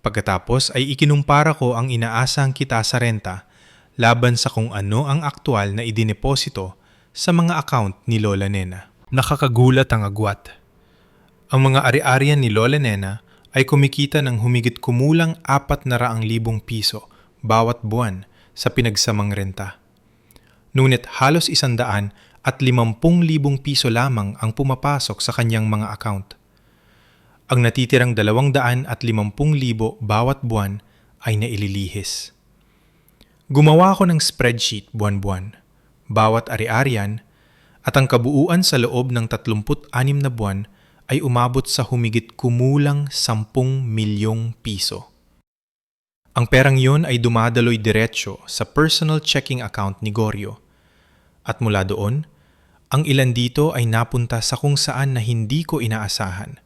Speaker 1: Pagkatapos ay ikinumpara ko ang inaasahang kita sa renta laban sa kung ano ang aktwal na idineposito sa mga account ni Lola Nena. Nakakagulat ang agwat. Ang mga ari-arian ni Lola Nena ay kumikita ng humigit kumulang 400,000 piso bawat buwan sa pinagsamang renta. Ngunit halos 150,000 piso lamang ang pumapasok sa kanyang mga account. Ang natitirang 250,000 bawat buwan ay naililihis. Gumawa ako ng spreadsheet buwan-buwan, bawat ari-arian, at ang kabuuan sa loob ng 36 na buwan ay umabot sa humigit kumulang 10 milyong piso. Ang perang yun ay dumadaloy diretsyo sa personal checking account ni Gorio. At mula doon, ang ilan dito ay napunta sa kung saan na hindi ko inaasahan.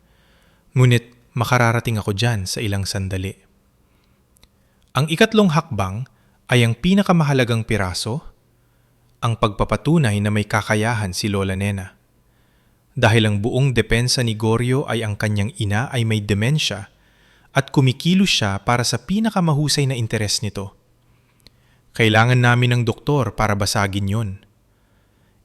Speaker 1: Ngunit makararating ako dyan sa ilang sandali. Ang ikatlong hakbang ay ang pinakamahalagang piraso, ang pagpapatunay na may kakayahan si Lola Nena. Dahil ang buong depensa ni Gorio ay ang kanyang ina ay may demensya at kumikilos siya para sa pinakamahusay na interes nito. Kailangan namin ng doktor para basagin yon.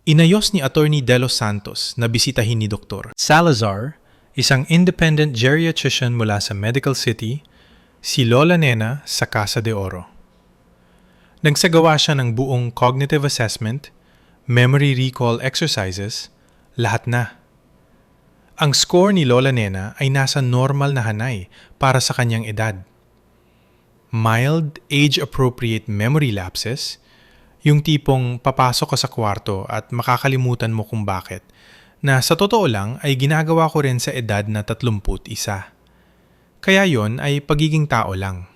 Speaker 1: Inayos ni Attorney De Los Santos na bisitahin ni Dr. Salazar, isang independent geriatrician mula sa Medical City, si Lola Nena sa Casa de Oro. Nagsagawa siya ng buong cognitive assessment, memory recall exercises, lahat na. Ang score ni Lola Nena ay nasa normal na hanay para sa kanyang edad. Mild, age-appropriate memory lapses, yung tipong papasok ka sa kwarto at makakalimutan mo kung bakit, na sa totoo lang ay ginagawa ko rin sa edad na 31. Kaya yon ay pagiging tao lang.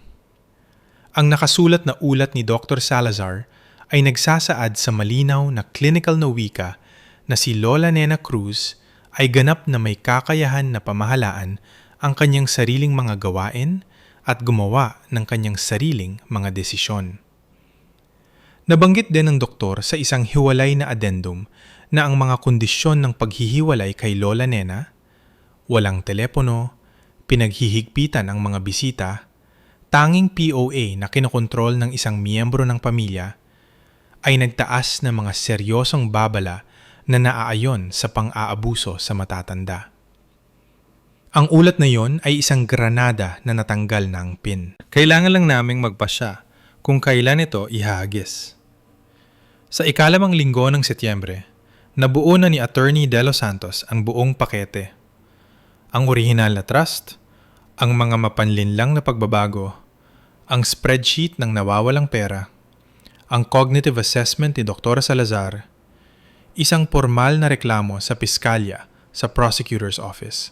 Speaker 1: Ang nakasulat na ulat ni Dr. Salazar ay nagsasaad sa malinaw na clinical na wika na si Lola Nena Cruz ay ganap na may kakayahan na pamahalaan ang kanyang sariling mga gawain at gumawa ng kanyang sariling mga desisyon. Nabanggit din ng doktor sa isang hiwalay na addendum na ang mga kondisyon ng paghihiwalay kay Lola Nena, walang telepono, pinaghihigpitan ang mga bisita, tanging POA na kinokontrol ng isang miyembro ng pamilya, ay nagtaas ng mga seryosong babala na naaayon sa pang-aabuso sa matatanda. Ang ulat na yon ay isang granada na natanggal ng pin. Kailangan lang naming magpasya kung kailan ito ihahagis. Sa ikalimang linggo ng Setyembre, nabuo na ni Attorney De Los Santos ang buong pakete. Ang orihinal na trust, ang mga mapanlinlang na pagbabago, ang spreadsheet ng nawawalang pera, ang cognitive assessment ni Dr. Salazar, isang formal na reklamo sa piskalya sa prosecutor's office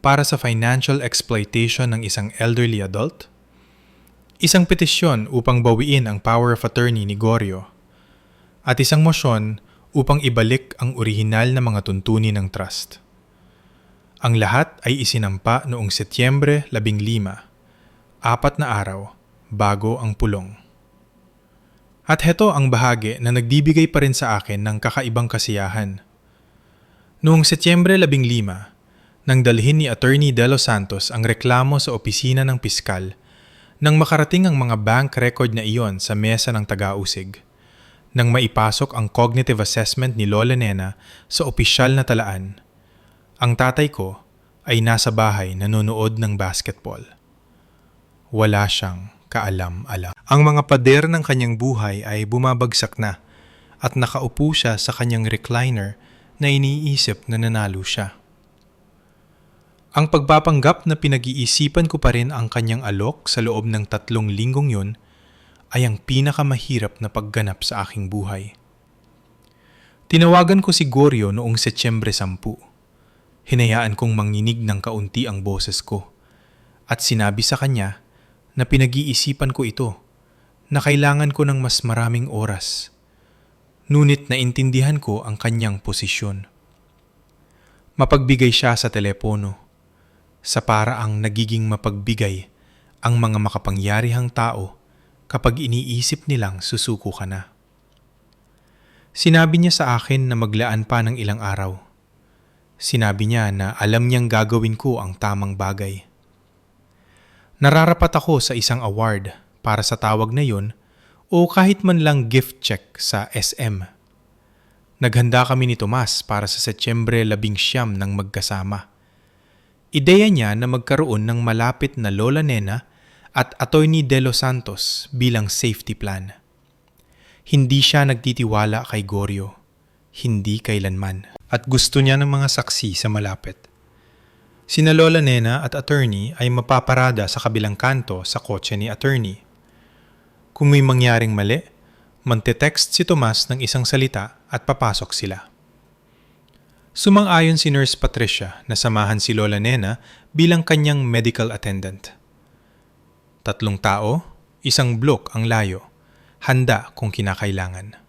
Speaker 1: para sa financial exploitation ng isang elderly adult, isang petisyon upang bawiin ang power of attorney ni Gorio, at isang mosyon upang ibalik ang orihinal na mga tuntunin ng trust. Ang lahat ay isinampa noong Setyembre 15, 4 na araw bago ang pulong. At heto ang bahagi na nagbibigay pa rin sa akin ng kakaibang kasiyahan. Noong Setyembre 15, nang dalhin ni Attorney De Los Santos ang reklamo sa opisina ng piskal, nang makarating ang mga bank record na iyon sa mesa ng taga-usig, nang maipasok ang cognitive assessment ni Lola Nena sa opisyal na talaan, ang tatay ko ay nasa bahay nanonood ng basketball. Wala siyang kaalam-alam. Ang mga pader ng kanyang buhay ay bumabagsak na at nakaupo siya sa kanyang recliner na iniisip na nanalo siya. Ang pagpapanggap na pinag-iisipan ko pa rin ang kanyang alok sa loob ng 3 linggong yun ay ang pinakamahirap na pagganap sa aking buhay. Tinawagan ko si Goryo noong Setyembre 10. Hinayaan kong manginig ng kaunti ang boses ko at sinabi sa kanya na pinag-iisipan ko ito, na kailangan ko ng mas maraming oras. Ngunit naintindihan ko ang kanyang posisyon. Mapagbigay siya sa telepono, sa paraang nagiging mapagbigay ang mga makapangyarihang tao kapag iniisip nilang susuko ka na. Sinabi niya sa akin na maglaan pa ng ilang araw. Sinabi niya na alam niyang gagawin ko ang tamang bagay. Nararapat ako sa isang award para sa tawag na yun o kahit man lang gift check sa SM. Naghanda kami ni Tomas para sa Setyembre 11 nang magkasama. Ideya niya na magkaroon ng malapit na Lola Nena at Atty. De Los Santos bilang safety plan. Hindi siya nagtitiwala kay Goryo. Hindi kailanman. At gusto niya ng mga saksi sa malapit. Sina Lola Nena at attorney ay mapaparada sa kabilang kanto sa kotse ni attorney. Kung may mangyaring mali, mantetext si Tomas ng isang salita at papasok sila. Sumang-ayon si Nurse Patricia na samahan si Lola Nena bilang kanyang medical attendant. 3 tao, 1 block ang layo, handa kung kinakailangan.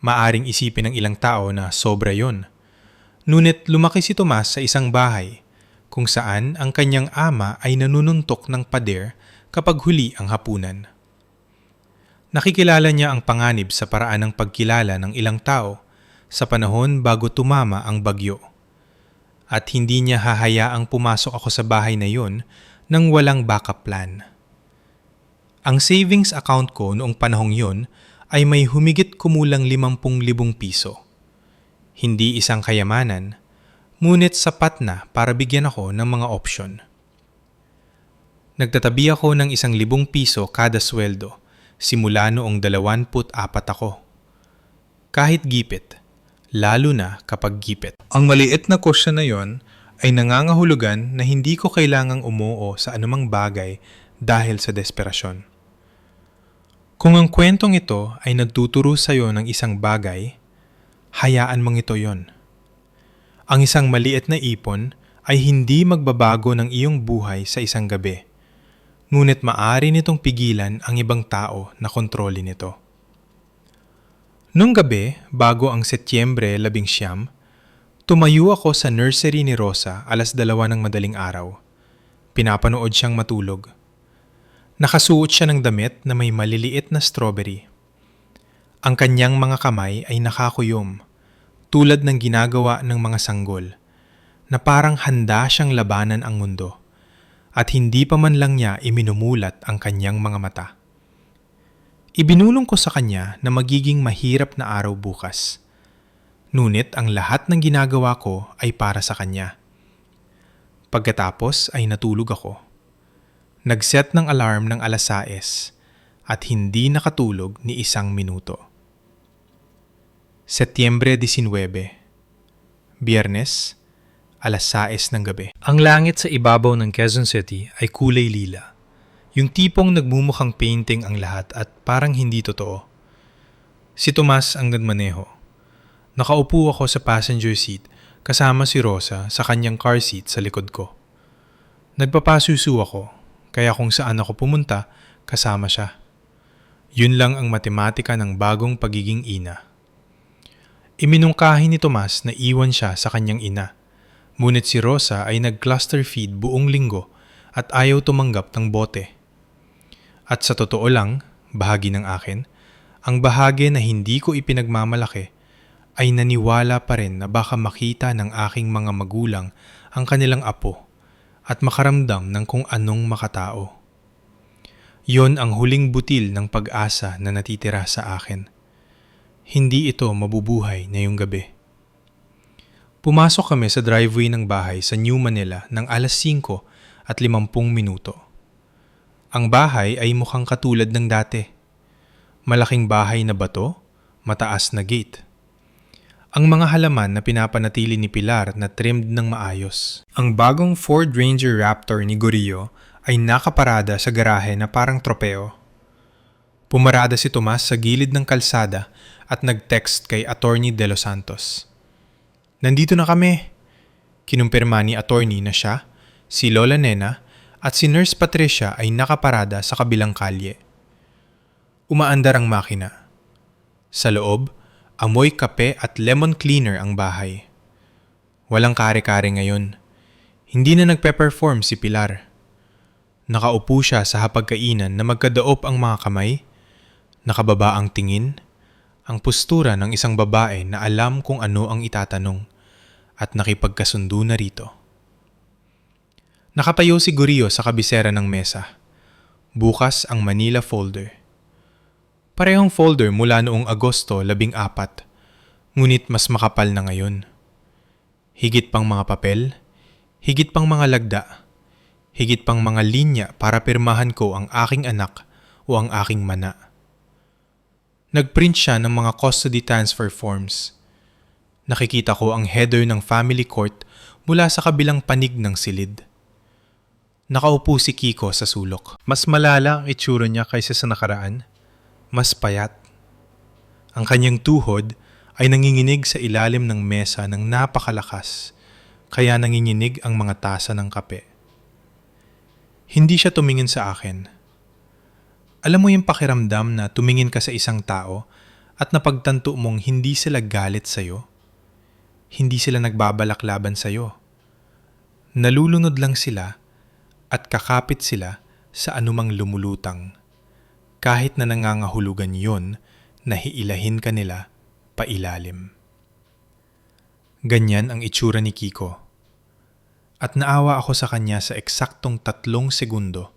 Speaker 1: Maaring isipin ng ilang tao na sobra yon. Ngunit lumaki si Tomas sa isang bahay kung saan ang kanyang ama ay nanununtok ng pader kapag huli ang hapunan. Nakikilala niya ang panganib sa paraan ng pagkilala ng ilang tao sa panahon bago tumama ang bagyo. At hindi niya hahayaang pumasok ako sa bahay na yon nang walang backup plan. Ang savings account ko noong panahong yon ay may humigit kumulang 50,000 piso. Hindi isang kayamanan, ngunit sapat na para bigyan ako ng mga opsyon. Nagtatabi ako ng 1,000 piso kada sweldo, simula noong 24 ako. Kahit gipit, lalo na kapag gipit. Ang maliit na kusyon na yon ay nangangahulugan na hindi ko kailangang umuo sa anumang bagay dahil sa desperasyon. Kung ang kwentong ito ay nagtuturo sa iyo ng isang bagay, hayaan mong ito yon. Ang isang maliit na ipon ay hindi magbabago ng iyong buhay sa isang gabi, ngunit maaari nitong pigilan ang ibang tao na kontrolin ito. Nung gabi, bago ang Setyembre 11, tumayo ako sa nursery ni Rosa 2:00 ng madaling araw. Pinapanood siyang matulog. Nakasuot siya ng damit na may maliliit na strawberry. Ang kanyang mga kamay ay nakakuyom, tulad ng ginagawa ng mga sanggol, na parang handa siyang labanan ang mundo, at hindi pa man lang niya iminumulat ang kanyang mga mata. Ibinulong ko sa kanya na magiging mahirap na araw bukas. Ngunit ang lahat ng ginagawa ko ay para sa kanya. Pagkatapos ay natulog ako. Nag-set ng alarm ng 6:00 at hindi nakatulog ni 1 minuto. Setyembre 19, Biyernes, 6:00 ng gabi. Ang langit sa ibabaw ng Quezon City ay kulay lila. Yung tipong nagmumukhang painting ang lahat at parang hindi totoo. Si Tomas ang nagmaneho. Nakaupo ako sa passenger seat kasama si Rosa sa kanyang car seat sa likod ko. Nagpapasusu ako, kaya kung saan ako pumunta, kasama siya. Yun lang ang matematika ng bagong pagiging ina. Iminungkahi ni Tomas na iwan siya sa kanyang ina, ngunit si Rosa ay nag-cluster feed buong linggo at ayaw tumanggap ng bote. At sa totoo lang, bahagi ng akin, ang bahagi na hindi ko ipinagmamalaki ay naniwala pa rin na baka makita ng aking mga magulang ang kanilang apo at makaramdam ng kung anong makatao. Yon ang huling butil ng pag-asa na natitira sa akin. Hindi ito mabubuhay ngayong gabi. Pumasok kami sa driveway ng bahay sa New Manila ng 5:50 Ang bahay ay mukhang katulad ng dati. Malaking bahay na bato, mataas na gate. Ang mga halaman na pinapanatili ni Pilar na trimmed ng maayos. Ang bagong Ford Ranger Raptor ni Gorillo ay nakaparada sa garahe na parang tropeo. Pumarada si Tomas sa gilid ng kalsada at nag-text kay Attorney De Los Santos. "Nandito na kami." Kinumpirma ni Attorney na siya, si Lola Nena at si Nurse Patricia ay nakaparada sa kabilang kalye. Umaandar ang makina. Sa loob, amoy kape at lemon cleaner ang bahay. Walang kare-kare ngayon. Hindi na nagpe-perform si Pilar. Nakaupo siya sa hapagkainan na magkadaop ang mga kamay, nakababa ang tingin, ang postura ng isang babae na alam kung ano ang itatanong at nakipagkasundo na rito. Nakatayo si Gorillo sa kabisera ng mesa. Bukas ang Manila folder. Parehong folder mula noong Agosto 14, ngunit mas makapal na ngayon. Higit pang mga papel, higit pang mga lagda, higit pang mga linya para pirmahan ko ang aking anak o ang aking mana. Nagprint siya ng mga custody transfer forms. Nakikita ko ang header ng family court mula sa kabilang panig ng silid. Nakaupo si Kiko sa sulok. Mas malala ang itsura niya kaysa sa nakaraan. Mas payat. Ang kanyang tuhod ay nanginginig sa ilalim ng mesa ng napakalakas, kaya nanginginig ang mga tasa ng kape. Hindi siya tumingin sa akin. Alam mo yung pakiramdam na tumingin ka sa isang tao at napagtanto mong hindi sila galit sa'yo? Hindi sila nagbabalak laban sa'yo. Nalulunod lang sila at kakapit sila sa anumang lumulutang. Kahit na nangangahulugan yon na hiilahin ka nila pailalim. Ganyan ang itsura ni Kiko. At naawa ako sa kanya sa eksaktong 3 segundo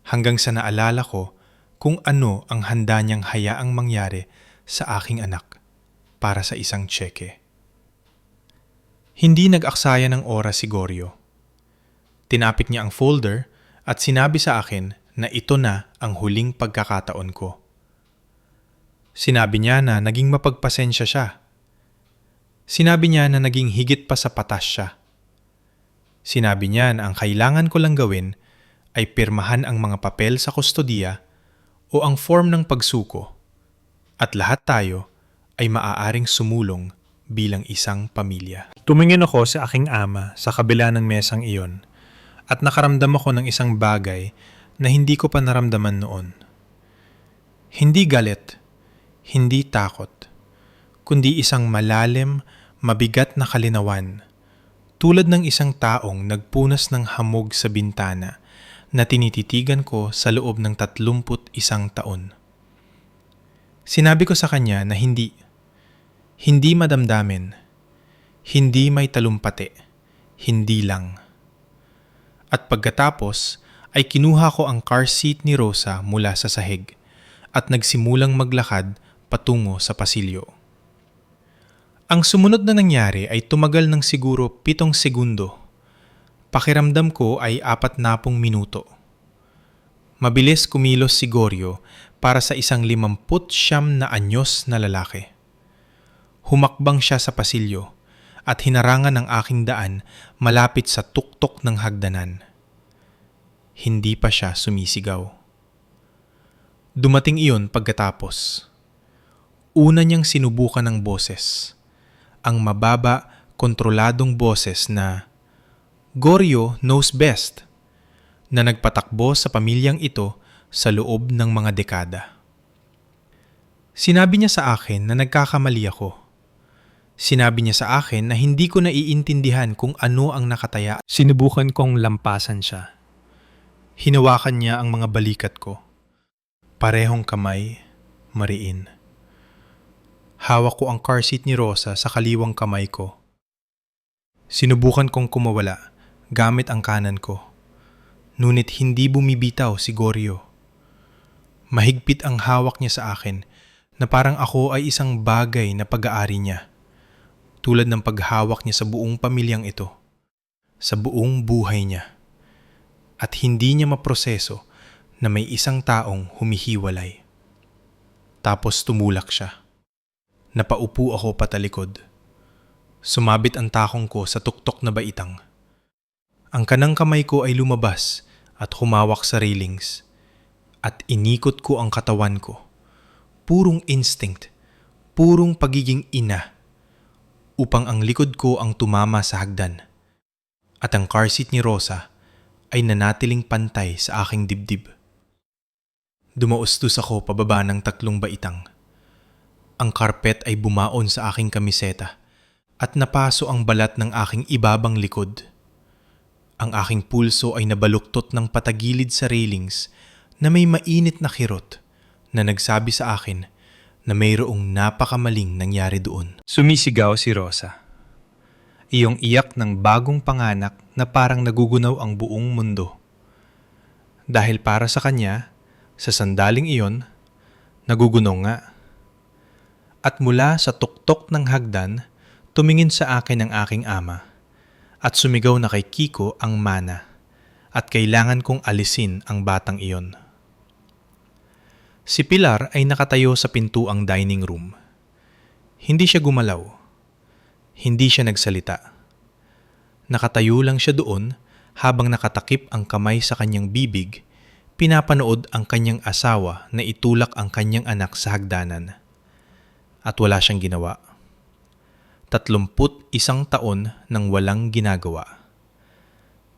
Speaker 1: hanggang sa naalala ko kung ano ang handa niyang hayaang mangyari sa aking anak para sa isang tseke. Hindi nag-aksaya ng oras si Gorillo. Tinapik niya ang folder at sinabi sa akin na ito na ang huling pagkakataon ko. Sinabi niya na naging mapagpasensya siya. Sinabi niya na naging higit pa sa patas siya. Sinabi niya na ang kailangan ko lang gawin ay pirmahan ang mga papel sa kustodiya o ang form ng pagsuko at lahat tayo ay maaaring sumulong bilang isang pamilya. Tumingin ako sa aking ama sa kabila ng mesang iyon at nakaramdam ako ng isang bagay na hindi ko pa naramdaman noon. Hindi galit, hindi takot, kundi isang malalim, mabigat na kalinawan, tulad ng isang taong nagpunas ng hamog sa bintana na tinititigan ko sa loob ng 31 taon. Sinabi ko sa kanya na hindi madamdamin, hindi may talumpati, hindi lang. At pagkatapos ay kinuha ko ang car seat ni Rosa mula sa sahig at nagsimulang maglakad patungo sa pasilyo. Ang sumunod na nangyari ay tumagal ng siguro 7 segundo. Pakiramdam ko ay 40 minuto. Mabilis kumilos si Gorillo para sa isang 59 na anyos na lalaki. Humakbang siya sa pasilyo at hinarangan ang aking daan malapit sa tuktok ng hagdanan. Hindi pa siya sumisigaw. Dumating iyon pagkatapos. Una niyang sinubukan ng boses. Ang mababa, kontroladong boses na Gorillo knows best, na nagpatakbo sa pamilyang ito sa loob ng mga dekada. Sinabi niya sa akin na nagkakamali ako. Sinabi niya sa akin na hindi ko naiintindihan kung ano ang nakataya. Sinubukan kong lampasan siya. Hinawakan niya ang mga balikat ko. Parehong kamay, mariin. Hawak ko ang car seat ni Rosa sa kaliwang kamay ko. Sinubukan kong kumawala gamit ang kanan ko. Ngunit hindi bumibitaw si Gorillo. Mahigpit ang hawak niya sa akin na parang ako ay isang bagay na pag-aari niya, tulad ng paghawak niya sa buong pamilyang ito, sa buong buhay niya. At hindi niya maproseso na may isang taong humihiwalay. Tapos tumulak siya. Napaupo ako patalikod. Sumabit ang takong ko sa tuktok na baitang. Ang kanang kamay ko ay lumabas at humawak sa railings. At inikot ko ang katawan ko. Purong instinct, purong pagiging ina, upang ang likod ko ang tumama sa hagdan. At ang car seat ni Rosa ay nanatiling pantay sa aking dibdib. Dumaustos ako pababa ng 3 baitang. Ang karpet ay bumaon sa aking kamiseta at napaso ang balat ng aking ibabang likod. Ang aking pulso ay nabaluktot ng patagilid sa railings na may mainit na kirot na nagsabi sa akin na mayroong napakamaling nangyari doon. Sumisigaw si Rosa. Iyong iyak ng bagong panganak na parang nagugunaw ang buong mundo. Dahil para sa kanya, sa sandaling iyon, nagugunaw nga. At mula sa tuktok ng hagdan, tumingin sa akin ang aking ama at sumigaw na kay Kiko ang mana at kailangan kong alisin ang batang iyon. Si Pilar ay nakatayo sa pintuang dining room. Hindi siya gumalaw. Hindi siya nagsalita. Nakatayo lang siya doon habang nakatakip ang kamay sa kanyang bibig, pinapanood ang kanyang asawa na itulak ang kanyang anak sa hagdanan. At wala siyang ginawa. 31 taon nang walang ginagawa.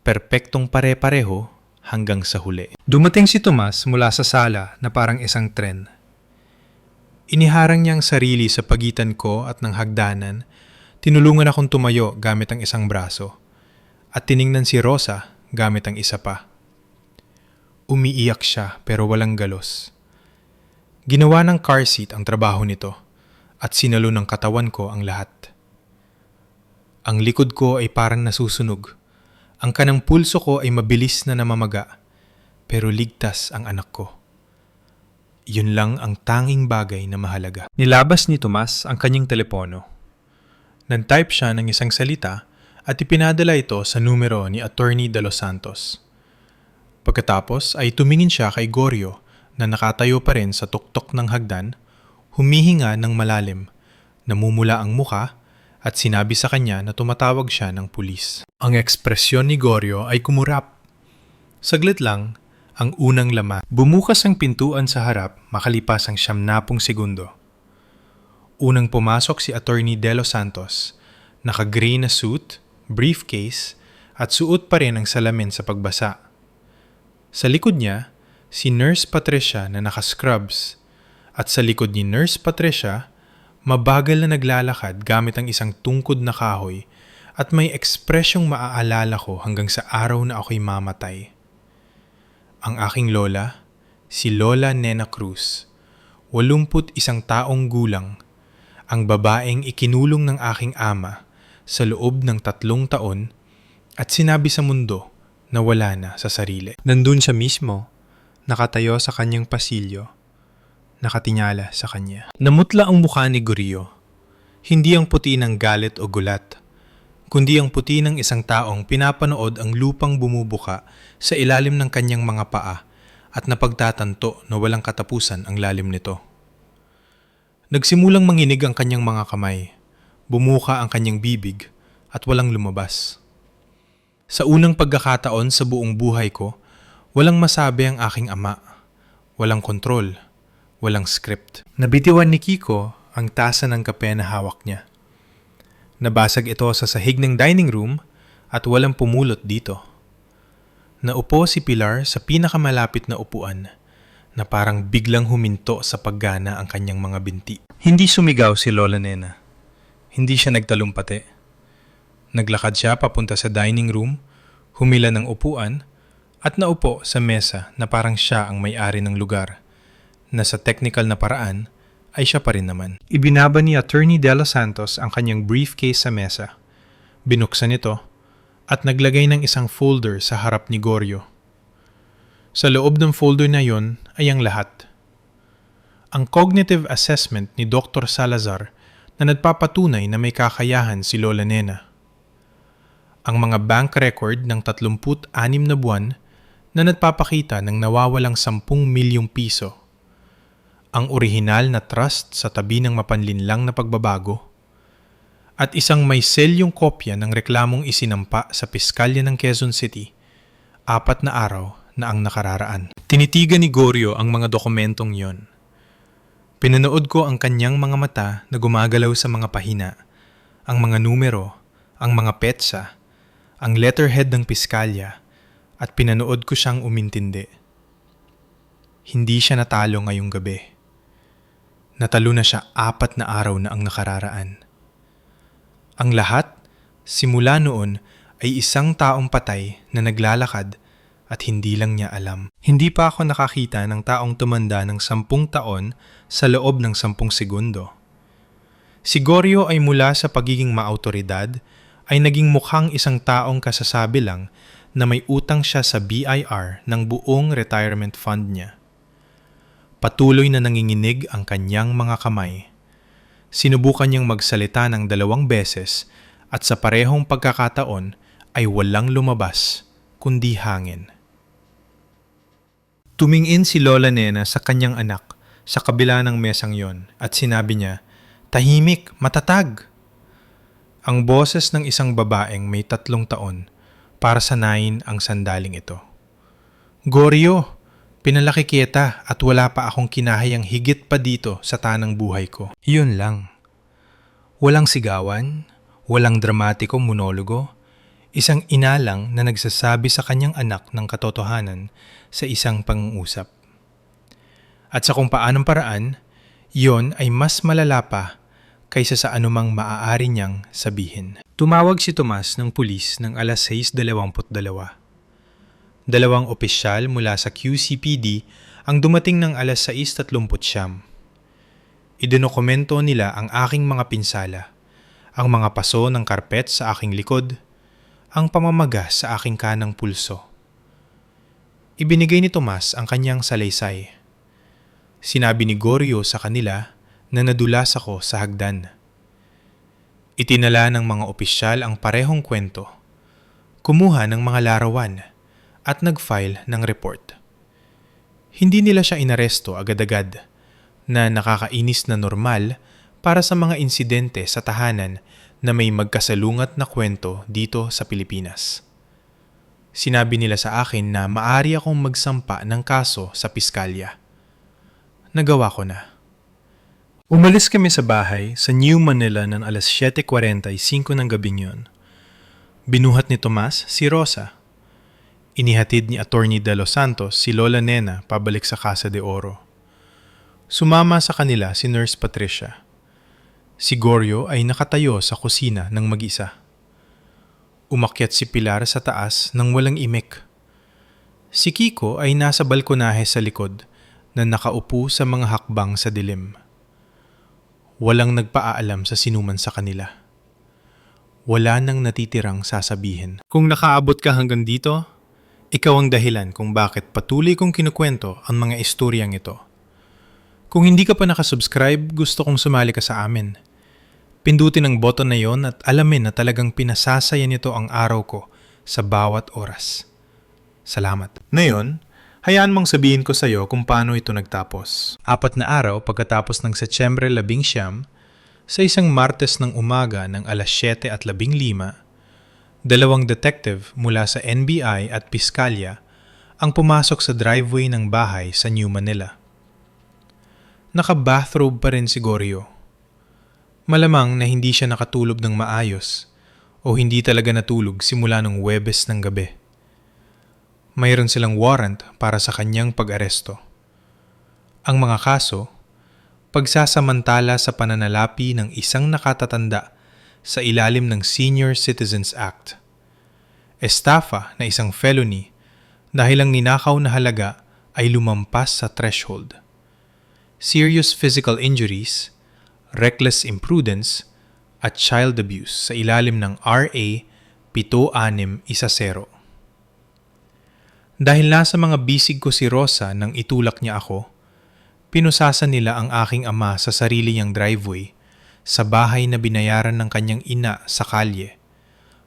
Speaker 1: Perpektong pare-pareho hanggang sa huli. Dumating si Tomas mula sa sala na parang isang tren. Iniharang niya ang sarili sa pagitan ko at ng hagdanan. Tinulungan akong tumayo gamit ang isang braso at tiningnan si Rosa gamit ang isa pa. Umiiyak siya pero walang galos. Ginawa ng car seat ang trabaho nito at sinalo ng katawan ko ang lahat. Ang likod ko ay parang nasusunog. Ang kanang pulso ko ay mabilis na namamaga pero ligtas ang anak ko. Yun lang ang tanging bagay na mahalaga. Nilabas ni Tomas ang kanyang telepono. Nag-type siya ng isang salita at ipinadala ito sa numero ni Attorney De Los Santos. Pagkatapos ay tumingin siya kay Goryo na nakatayo pa rin sa tuktok ng hagdan, humihinga ng malalim, namumula ang muka at sinabi sa kanya na tumatawag siya ng pulis. Ang ekspresyon ni Goryo ay kumurap. Saglit lang, ang unang laman. Bumukas ang pintuan sa harap makalipas ang 90 segundo. Unang pumasok si Attorney De Los Santos, naka-green na suit, briefcase, at suot pa rin ang salamin sa pagbasa. Sa likod niya, si Nurse Patricia na naka-scrubs, at sa likod ni Nurse Patricia, mabagal na naglalakad gamit ang isang tungkod na kahoy at may ekspresyong maaalala ko hanggang sa araw na ako'y mamatay. Ang aking lola, si Lola Nena Cruz, 81 taong gulang, ang babaeng ikinulong ng aking ama sa loob ng 3 taon at sinabi sa mundo na wala na sa sarili. Nandun siya mismo, nakatayo sa kanyang pasilyo, nakatingala sa kanya. Namutla ang mukha ni Goryo, hindi ang puti ng galit o gulat, kundi ang puti ng isang taong pinapanood ang lupang bumubuka sa ilalim ng kanyang mga paa at napagtatanto na walang katapusan ang lalim nito. Nagsimulang manginig ang kanyang mga kamay, bumuka ang kanyang bibig at walang lumabas. Sa unang pagkakataon sa buong buhay ko, walang masabi ang aking ama, walang kontrol, walang script. Nabitiwan ni Kiko ang tasa ng kape na hawak niya. Nabasag ito sa sahig ng dining room at walang pumulot dito. Naupo si Pilar sa pinakamalapit na upuan na parang biglang huminto sa paggana ang kanyang mga binti. Hindi sumigaw si Lola Nena. Hindi siya nagtalumpati. Naglakad siya papunta sa dining room, humila ng upuan at naupo sa mesa na parang siya ang may-ari ng lugar, na sa technical na paraan ay siya pa rin naman. Ibinaba ni Attorney De Los Santos ang kanyang briefcase sa mesa. Binuksan ito at naglagay ng isang folder sa harap ni Goryo. Sa loob ng folder na yon ay ang lahat. ang cognitive assessment ni Dr. Salazar na nagpapatunay na may kakayahan si Lola Nena. Ang mga bank record ng 36 na buwan na nagpapakita ng nawawalang 10 milyong piso. Ang orihinal na trust sa tabi ng mapanlinlang na pagbabago. At isang may selyong kopya ng reklamong isinampa sa Piskalya ng Quezon City, 4 na araw na ang nakararaan. Tinitigan ni Goryo ang mga dokumentong yon. Pinanood ko ang kanyang mga mata na gumagalaw sa mga pahina, ang mga numero, ang mga petsa, ang letterhead ng piskalya, at pinanood ko siyang umintindi. Hindi siya natalo ngayong gabi. Natalo na siya 4 na araw na ang nakararaan. Ang lahat, simula noon, ay isang taong patay na naglalakad at hindi lang niya alam. Hindi pa ako nakakita ng taong tumanda ng 10 taon sa loob ng 10 segundo. Si Goryo ay mula sa pagiging maautoridad ay naging mukhang isang taong kasasabi lang na may utang siya sa BIR ng buong retirement fund niya. Patuloy na nanginginig ang kanyang mga kamay. Sinubukan niyang magsalita ng 2 beses at sa parehong pagkakataon ay walang lumabas kundi hangin. Tumingin si Lola Nena sa kanyang anak sa kabila ng mesang yon at sinabi niya, "Tahimik, matatag." Ang boses ng isang babaeng may 3 taon para sanayin ang sandaling ito. "Goryo, pinalaki kita at wala pa akong kinahayang higit pa dito sa tanang buhay ko." Yun lang. Walang sigawan, walang dramatiko monologo, isang ina lang na nagsasabi sa kanyang anak ng katotohanan sa isang pangungusap. At sa kung paanong paraan, yon ay mas malala pa kaysa sa anumang maaari niyang sabihin. Tumawag si Tomas ng pulis ng alas 6:22. 2 opisyal mula sa QCPD ang dumating ng alas 6:39. Idinokumento nila ang aking mga pinsala, ang mga paso ng karpet sa aking likod, ang pamamaga sa aking kanang pulso. Ibinigay ni Tomas ang kanyang salaysay. Sinabi ni Goryo sa kanila na nadulas ako sa hagdan. Itinala ng mga opisyal ang parehong kwento, kumuha ng mga larawan at nag-file ng report. Hindi nila siya inaresto agad-agad na nakakainis na normal para sa mga insidente sa tahanan na may magkasalungat na kwento dito sa Pilipinas. Sinabi nila sa akin na maaari akong magsampa ng kaso sa piskalya. Nagawa ko na. Umalis kami sa bahay sa New Manila ng alas 7:45 ng gabing yun. Binuhat ni Tomas si Rosa. Inihatid ni Attorney De Los Santos si Lola Nena pabalik sa Casa de Oro. Sumama sa kanila si Nurse Patricia. Si Goryo ay nakatayo sa kusina ng mag-isa. Umakyat si Pilar sa taas nang walang imik. Si Kiko ay nasa balkonahe sa likod na nakaupo sa mga hakbang sa dilim. Walang nagpaalam sa sinuman sa kanila. Wala nang natitirang sasabihin. Kung nakaabot ka hanggang dito, ikaw ang dahilan kung bakit patuloy kong kinukwento ang mga istoryang ito. Kung hindi ka pa nakasubscribe, gusto kong sumali ka sa amin. Pindutin ang button na yon at alamin na talagang pinasasaya nito ang araw ko sa bawat oras. Salamat. Ngayon, hayaan mong sabihin ko sa iyo kung paano ito nagtapos. 4 na araw pagkatapos ng Setyembre 11, sa isang Martes ng umaga ng alas 7:15, 2 detective mula sa NBI at Piskalya ang pumasok sa driveway ng bahay sa New Manila. Naka-bathrobe pa rin si Goryo. Malamang na hindi siya nakatulog ng maayos o hindi talaga natulog simula nung Huwebes ng gabi. Mayroon silang warrant para sa kanyang pag-aresto. Ang mga kaso, pagsasamantala sa pananalapi ng isang nakatatanda sa ilalim ng Senior Citizens Act. Estafa na isang felony dahil ang ninakaw na halaga ay lumampas sa threshold. Serious physical injuries, reckless imprudence, at child abuse sa ilalim ng RA 7610. Dahil nasa mga bisig ko si Rosa nang itulak niya ako, Pinusasan nila ang aking ama sa sarili niyang driveway sa bahay na binayaran ng kanyang ina sa kalye,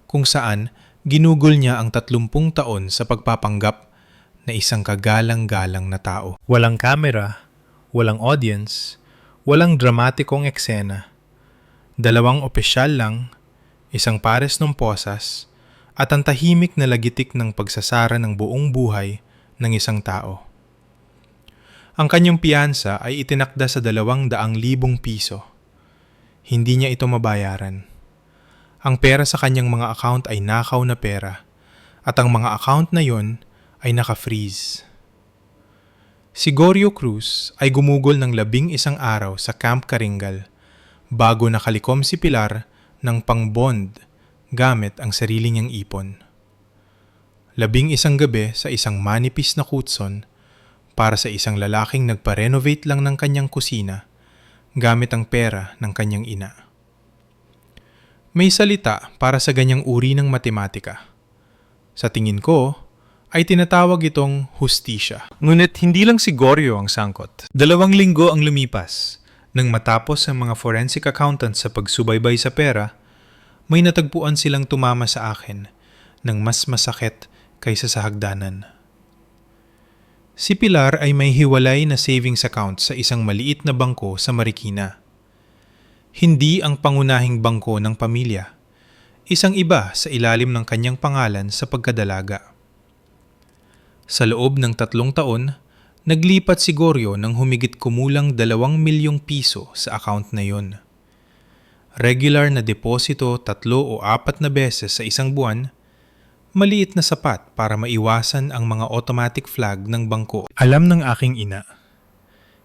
Speaker 1: kung saan ginugol niya ang 30 taon sa pagpapanggap na isang kagalang-galang na tao. Walang kamera, walang audience, walang dramatikong eksena. 2 opisyal lang, isang pares ng posas, at ang tahimik na lagitik ng pagsasara ng buong buhay ng isang tao. Ang kanyang piyansa ay itinakda sa 200,000 piso. Hindi niya ito mabayaran. Ang pera sa kanyang mga account ay nakaw na pera, at ang mga account na yon ay naka-freeze. Si Gorio Cruz ay gumugol ng 11 araw sa Camp Karingal bago nakalikom si Pilar ng pang-bond gamit ang sarili niyang ipon. 11 gabi sa isang manipis na kutson para sa isang lalaking nagpa-renovate lang ng kanyang kusina gamit ang pera ng kanyang ina. May salita para sa ganyang uri ng matematika. Sa tingin ko, ay tinatawag itong hustisya. Ngunit hindi lang si Gorio ang sangkot. 2 linggo ang lumipas. Nang matapos ang mga forensic accountants sa pagsubaybay sa pera, may natagpuan silang tumama sa akin ng mas masakit kaysa sa hagdanan. Si Pilar ay may hiwalay na savings account sa isang maliit na bangko sa Marikina. Hindi ang pangunahing bangko ng pamilya. Isang iba sa ilalim ng kanyang pangalan sa pagkadalaga. Sa loob ng 3 taon, naglipat si Gorio ng humigit kumulang 2 milyong piso sa account na yon. Regular na deposito 3 o 4 na beses sa isang buwan, maliit na sapat para maiwasan ang mga automatic flag ng bangko. Alam ng aking ina,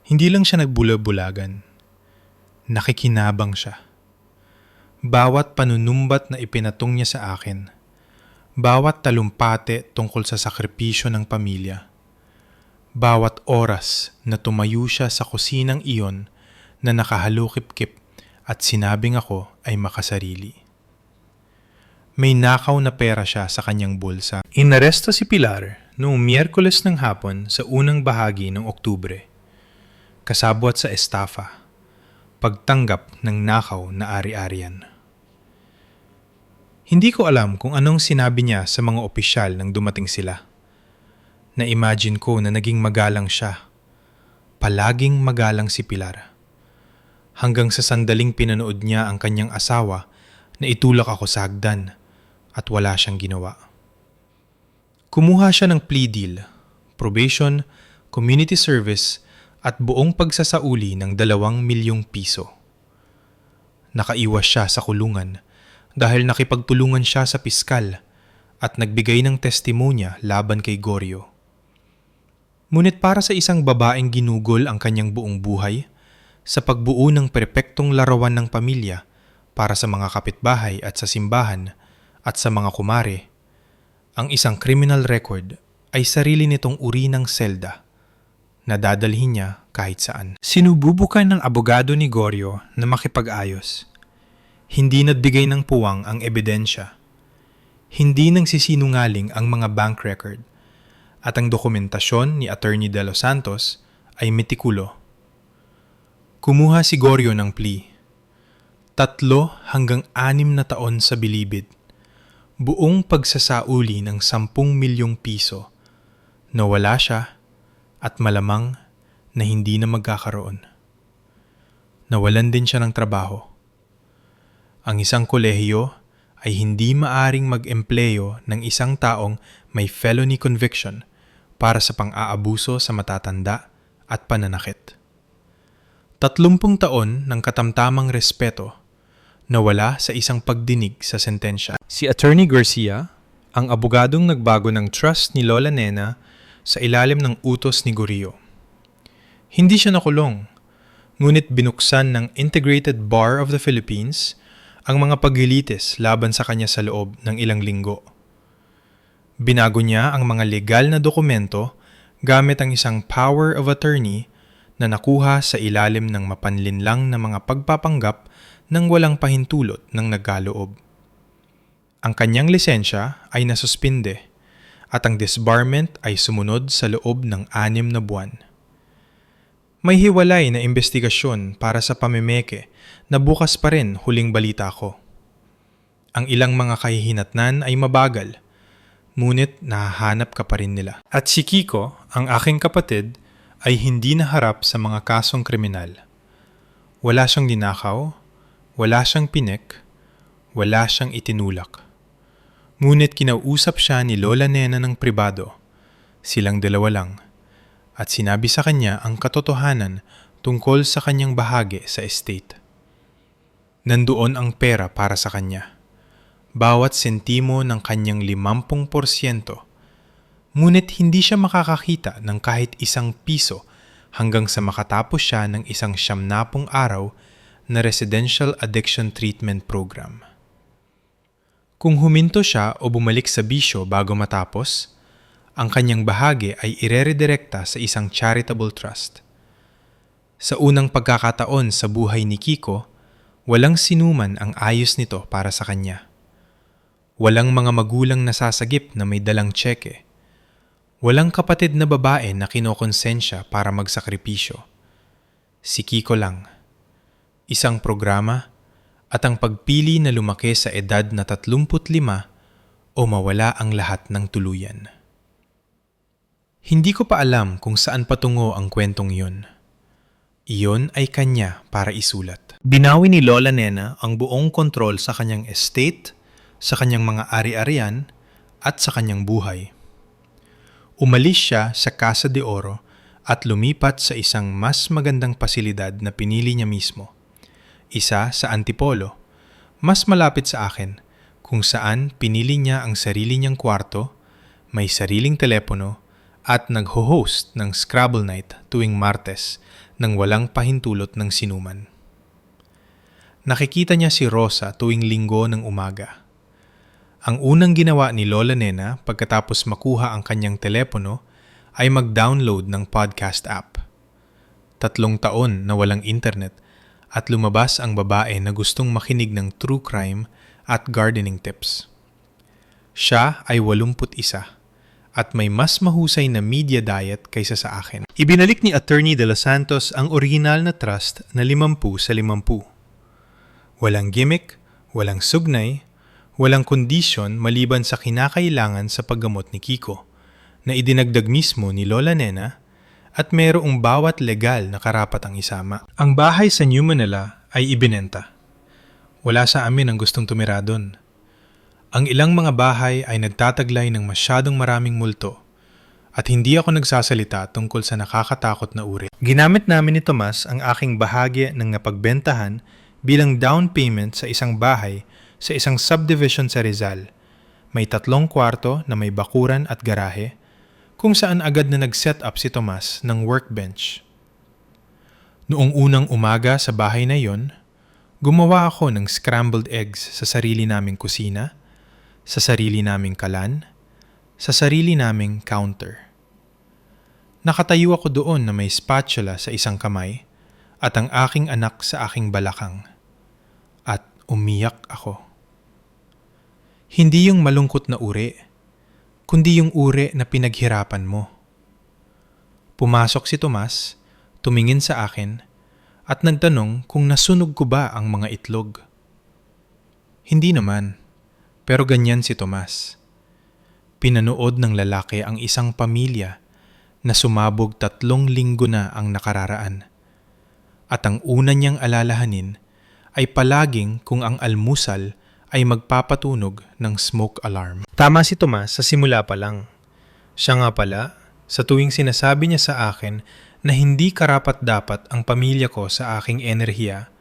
Speaker 1: hindi lang siya nagbula-bulagan. Nakikinabang siya. Bawat panunumbat na ipinatong niya sa akin, bawat talumpate tungkol sa sakripisyo ng pamilya, bawat oras na tumayo siya sa kusinang iyon na nakahalukip-kip at sinabing ako ay makasarili. May nakaw na pera siya sa kanyang bulsa. Inaresto si Pilar noong Miyerkules ng hapon sa unang bahagi ng Oktubre. Kasabwat sa estafa, pagtanggap ng nakaw na ari-arian. Hindi ko alam kung anong sinabi niya sa mga opisyal nang dumating sila. Na-imagine ko na naging magalang siya. Palaging magalang si Pilar. Hanggang sa sandaling pinanood niya ang kanyang asawa na itulak ako sa hagdan at wala siyang ginawa. Kumuha siya ng plea deal, probation, community service at buong pagsasauli ng 2 milyong piso. Nakaiwas siya sa kulungan dahil nakipagtulungan siya sa piskal at nagbigay ng testimonya laban kay Gorio. Ngunit para sa isang babaeng ginugol ang kanyang buong buhay sa pagbuo ng perpektong larawan ng pamilya para sa mga kapitbahay at sa simbahan at sa mga kumare, ang isang criminal record ay sarili nitong uri ng selda na dadalhin niya kahit saan. Sinububukan ng abogado ni Gorio na makipag-ayos. Hindi nagbigay ng puwang ang ebidensya. Hindi nagsisinungaling ang mga bank record at ang dokumentasyon ni Attorney De Los Santos ay metikulo. Kumuha si Gorio ng plea. 3 hanggang 6 na taon sa bilibid. Buong pagsasauli ng 10 milyong piso na wala siya at malamang na hindi na magkakaroon. Nawalan din siya ng trabaho. Ang isang kolehiyo ay hindi maaring mag-empleyo ng isang taong may felony conviction para sa pang-aabuso sa matatanda at pananakit. 30 taon ng katamtamang respeto nawala sa isang pagdinig sa sentensya. Si Attorney Garcia, ang abogadong nagbago ng trust ni Lola Nena sa ilalim ng utos ni Gorio. Hindi siya nakulong, ngunit binuksan ng Integrated Bar of the Philippines ang mga paglilitis laban sa kanya sa loob ng ilang linggo. Binago niya ang mga legal na dokumento gamit ang isang power of attorney na nakuha sa ilalim ng mapanlinlang na mga pagpapanggap nang walang pahintulot ng nagkaloob. Ang kanyang lisensya ay nasuspinde at ang disbarment ay sumunod sa loob ng 6 na buwan. May hiwalay na investigasyon para sa pamemeke na bukas pa rin, huling balita ko. Ang ilang mga kahihinatnan ay mabagal, ngunit nahahanap ka pa rin nila. At si Kiko, ang aking kapatid, ay hindi naharap sa mga kasong kriminal. Wala siyang ninakaw, wala siyang pinek, wala siyang itinulak. Ngunit kinausap siya ni Lola Nena ng pribado, silang dalawa lang, at sinabi sa kanya ang katotohanan tungkol sa kanyang bahagi sa estate. Nandoon ang pera para sa kanya. Bawat sentimo ng kanyang 50%, ngunit hindi siya makakakita ng kahit isang piso hanggang sa makatapos siya ng isang 70 araw na residential addiction treatment program. Kung huminto siya o bumalik sa bisyo bago matapos, ang kanyang bahagi ay ireredirekta sa isang charitable trust. Sa unang pagkakataon sa buhay ni Kiko, walang sinuman ang ayos nito para sa kanya. Walang mga magulang na sasagip na may dalang tseke. Walang kapatid na babae na kinokonsensya para magsakripisyo. Si Kiko lang. Isang programa at ang pagpili na lumaki sa edad na 35 o mawala ang lahat ng tuluyan. Hindi ko pa alam kung saan patungo ang kwentong yun. Iyon ay kanya para isulat. Binawi ni Lola Nena ang buong kontrol sa kanyang estate, sa kanyang mga ari-arian, at sa kanyang buhay. Umalis siya sa Casa de Oro at lumipat sa isang mas magandang pasilidad na pinili niya mismo. Isa sa Antipolo, mas malapit sa akin, kung saan pinili niya ang sarili niyang kwarto, may sariling telepono, at nagho-host ng Scrabble Night tuwing Martes nang walang pahintulot ng sinuman. Nakikita niya si Rosa tuwing Linggo ng umaga. Ang unang ginawa ni Lola Nena pagkatapos makuha ang kanyang telepono ay mag-download ng podcast app. 3 taon na walang internet at lumabas ang babae na gustong makinig ng true crime at gardening tips. Siya ay 81 at may mas mahusay na media diet kaysa sa akin. Ibinalik ni Attorney De Los Santos ang original na trust na 50 sa 50. Walang gimmick, walang sugnay, walang kondisyon maliban sa kinakailangan sa paggamot ni Kiko, na idinagdag mismo ni Lola Nena at mayroong bawat legal na karapatang isama. Ang bahay sa New Manila ay ibinenta. Wala sa amin ang gustong tumira doon. Ang ilang mga bahay ay nagtataglay ng masyadong maraming multo at hindi ako nagsasalita tungkol sa nakakatakot na uri. Ginamit namin ni Tomas ang aking bahagi ng napagbentahan bilang down payment sa isang bahay sa isang subdivision sa Rizal. May 3 kwarto na may bakuran at garahe kung saan agad na nag-set up si Tomas ng workbench. Noong unang umaga sa bahay na yon, gumawa ako ng scrambled eggs sa sarili naming kusina, sa sarili naming kalan, sa sarili naming counter. Nakatayo ako doon na may spatula sa isang kamay at ang aking anak sa aking balakang. At umiyak ako. Hindi yung malungkot na uri, kundi yung uri na pinaghirapan mo. Pumasok si Tomas, tumingin sa akin, at nagtanong kung nasunog ko ba ang mga itlog. Hindi naman. Pero ganyan si Tomas. Pinanood ng lalaki ang isang pamilya na sumabog 3 linggo na ang nakararaan. At ang una niyang alalahanin ay palaging kung ang almusal ay magpapatunog ng smoke alarm. Tama si Tomas sa simula pa lang. Siya nga pala, sa tuwing sinasabi niya sa akin na hindi karapat-dapat ang pamilya ko sa aking enerhiya,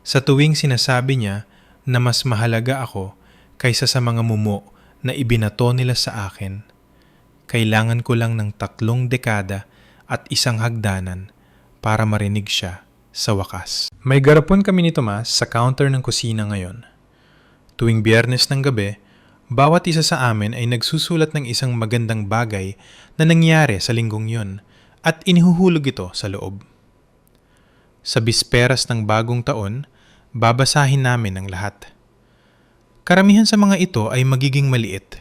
Speaker 1: sa tuwing sinasabi niya na mas mahalaga ako kaysa sa mga mumo na ibinato nila sa akin, kailangan ko lang ng 3 dekada at 1 hagdanan para marinig siya sa wakas. May garapon kami ni Tomas sa counter ng kusina ngayon. Tuwing Biyernes ng gabi, bawat isa sa amin ay nagsusulat ng isang magandang bagay na nangyari sa linggong yun at inihuhulog ito sa loob. Sa bisperas ng bagong taon, babasahin namin ang lahat. Karamihan sa mga ito ay magiging maliit.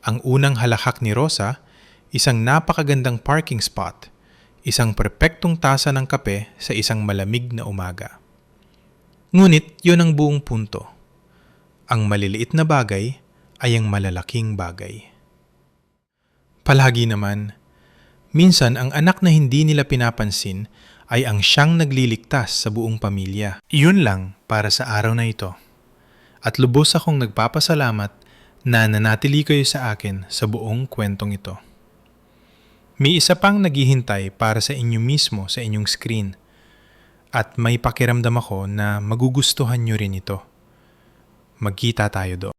Speaker 1: Ang unang halakhak ni Rosa, isang napakagandang parking spot, Isang perpektong tasa ng kape sa isang malamig na umaga. Ngunit yun ang buong punto. Ang maliliit na bagay ay ang malalaking bagay. Palagi naman, minsan ang anak na hindi nila pinapansin ay ang siyang nagliligtas sa buong pamilya. Iyon lang para sa araw na ito. At lubos akong nagpapasalamat na nanatili kayo sa akin sa buong kwentong ito. May isa pang naghihintay para sa inyo mismo sa inyong screen at may pakiramdam ako na magugustuhan nyo rin ito. Magkita tayo doon.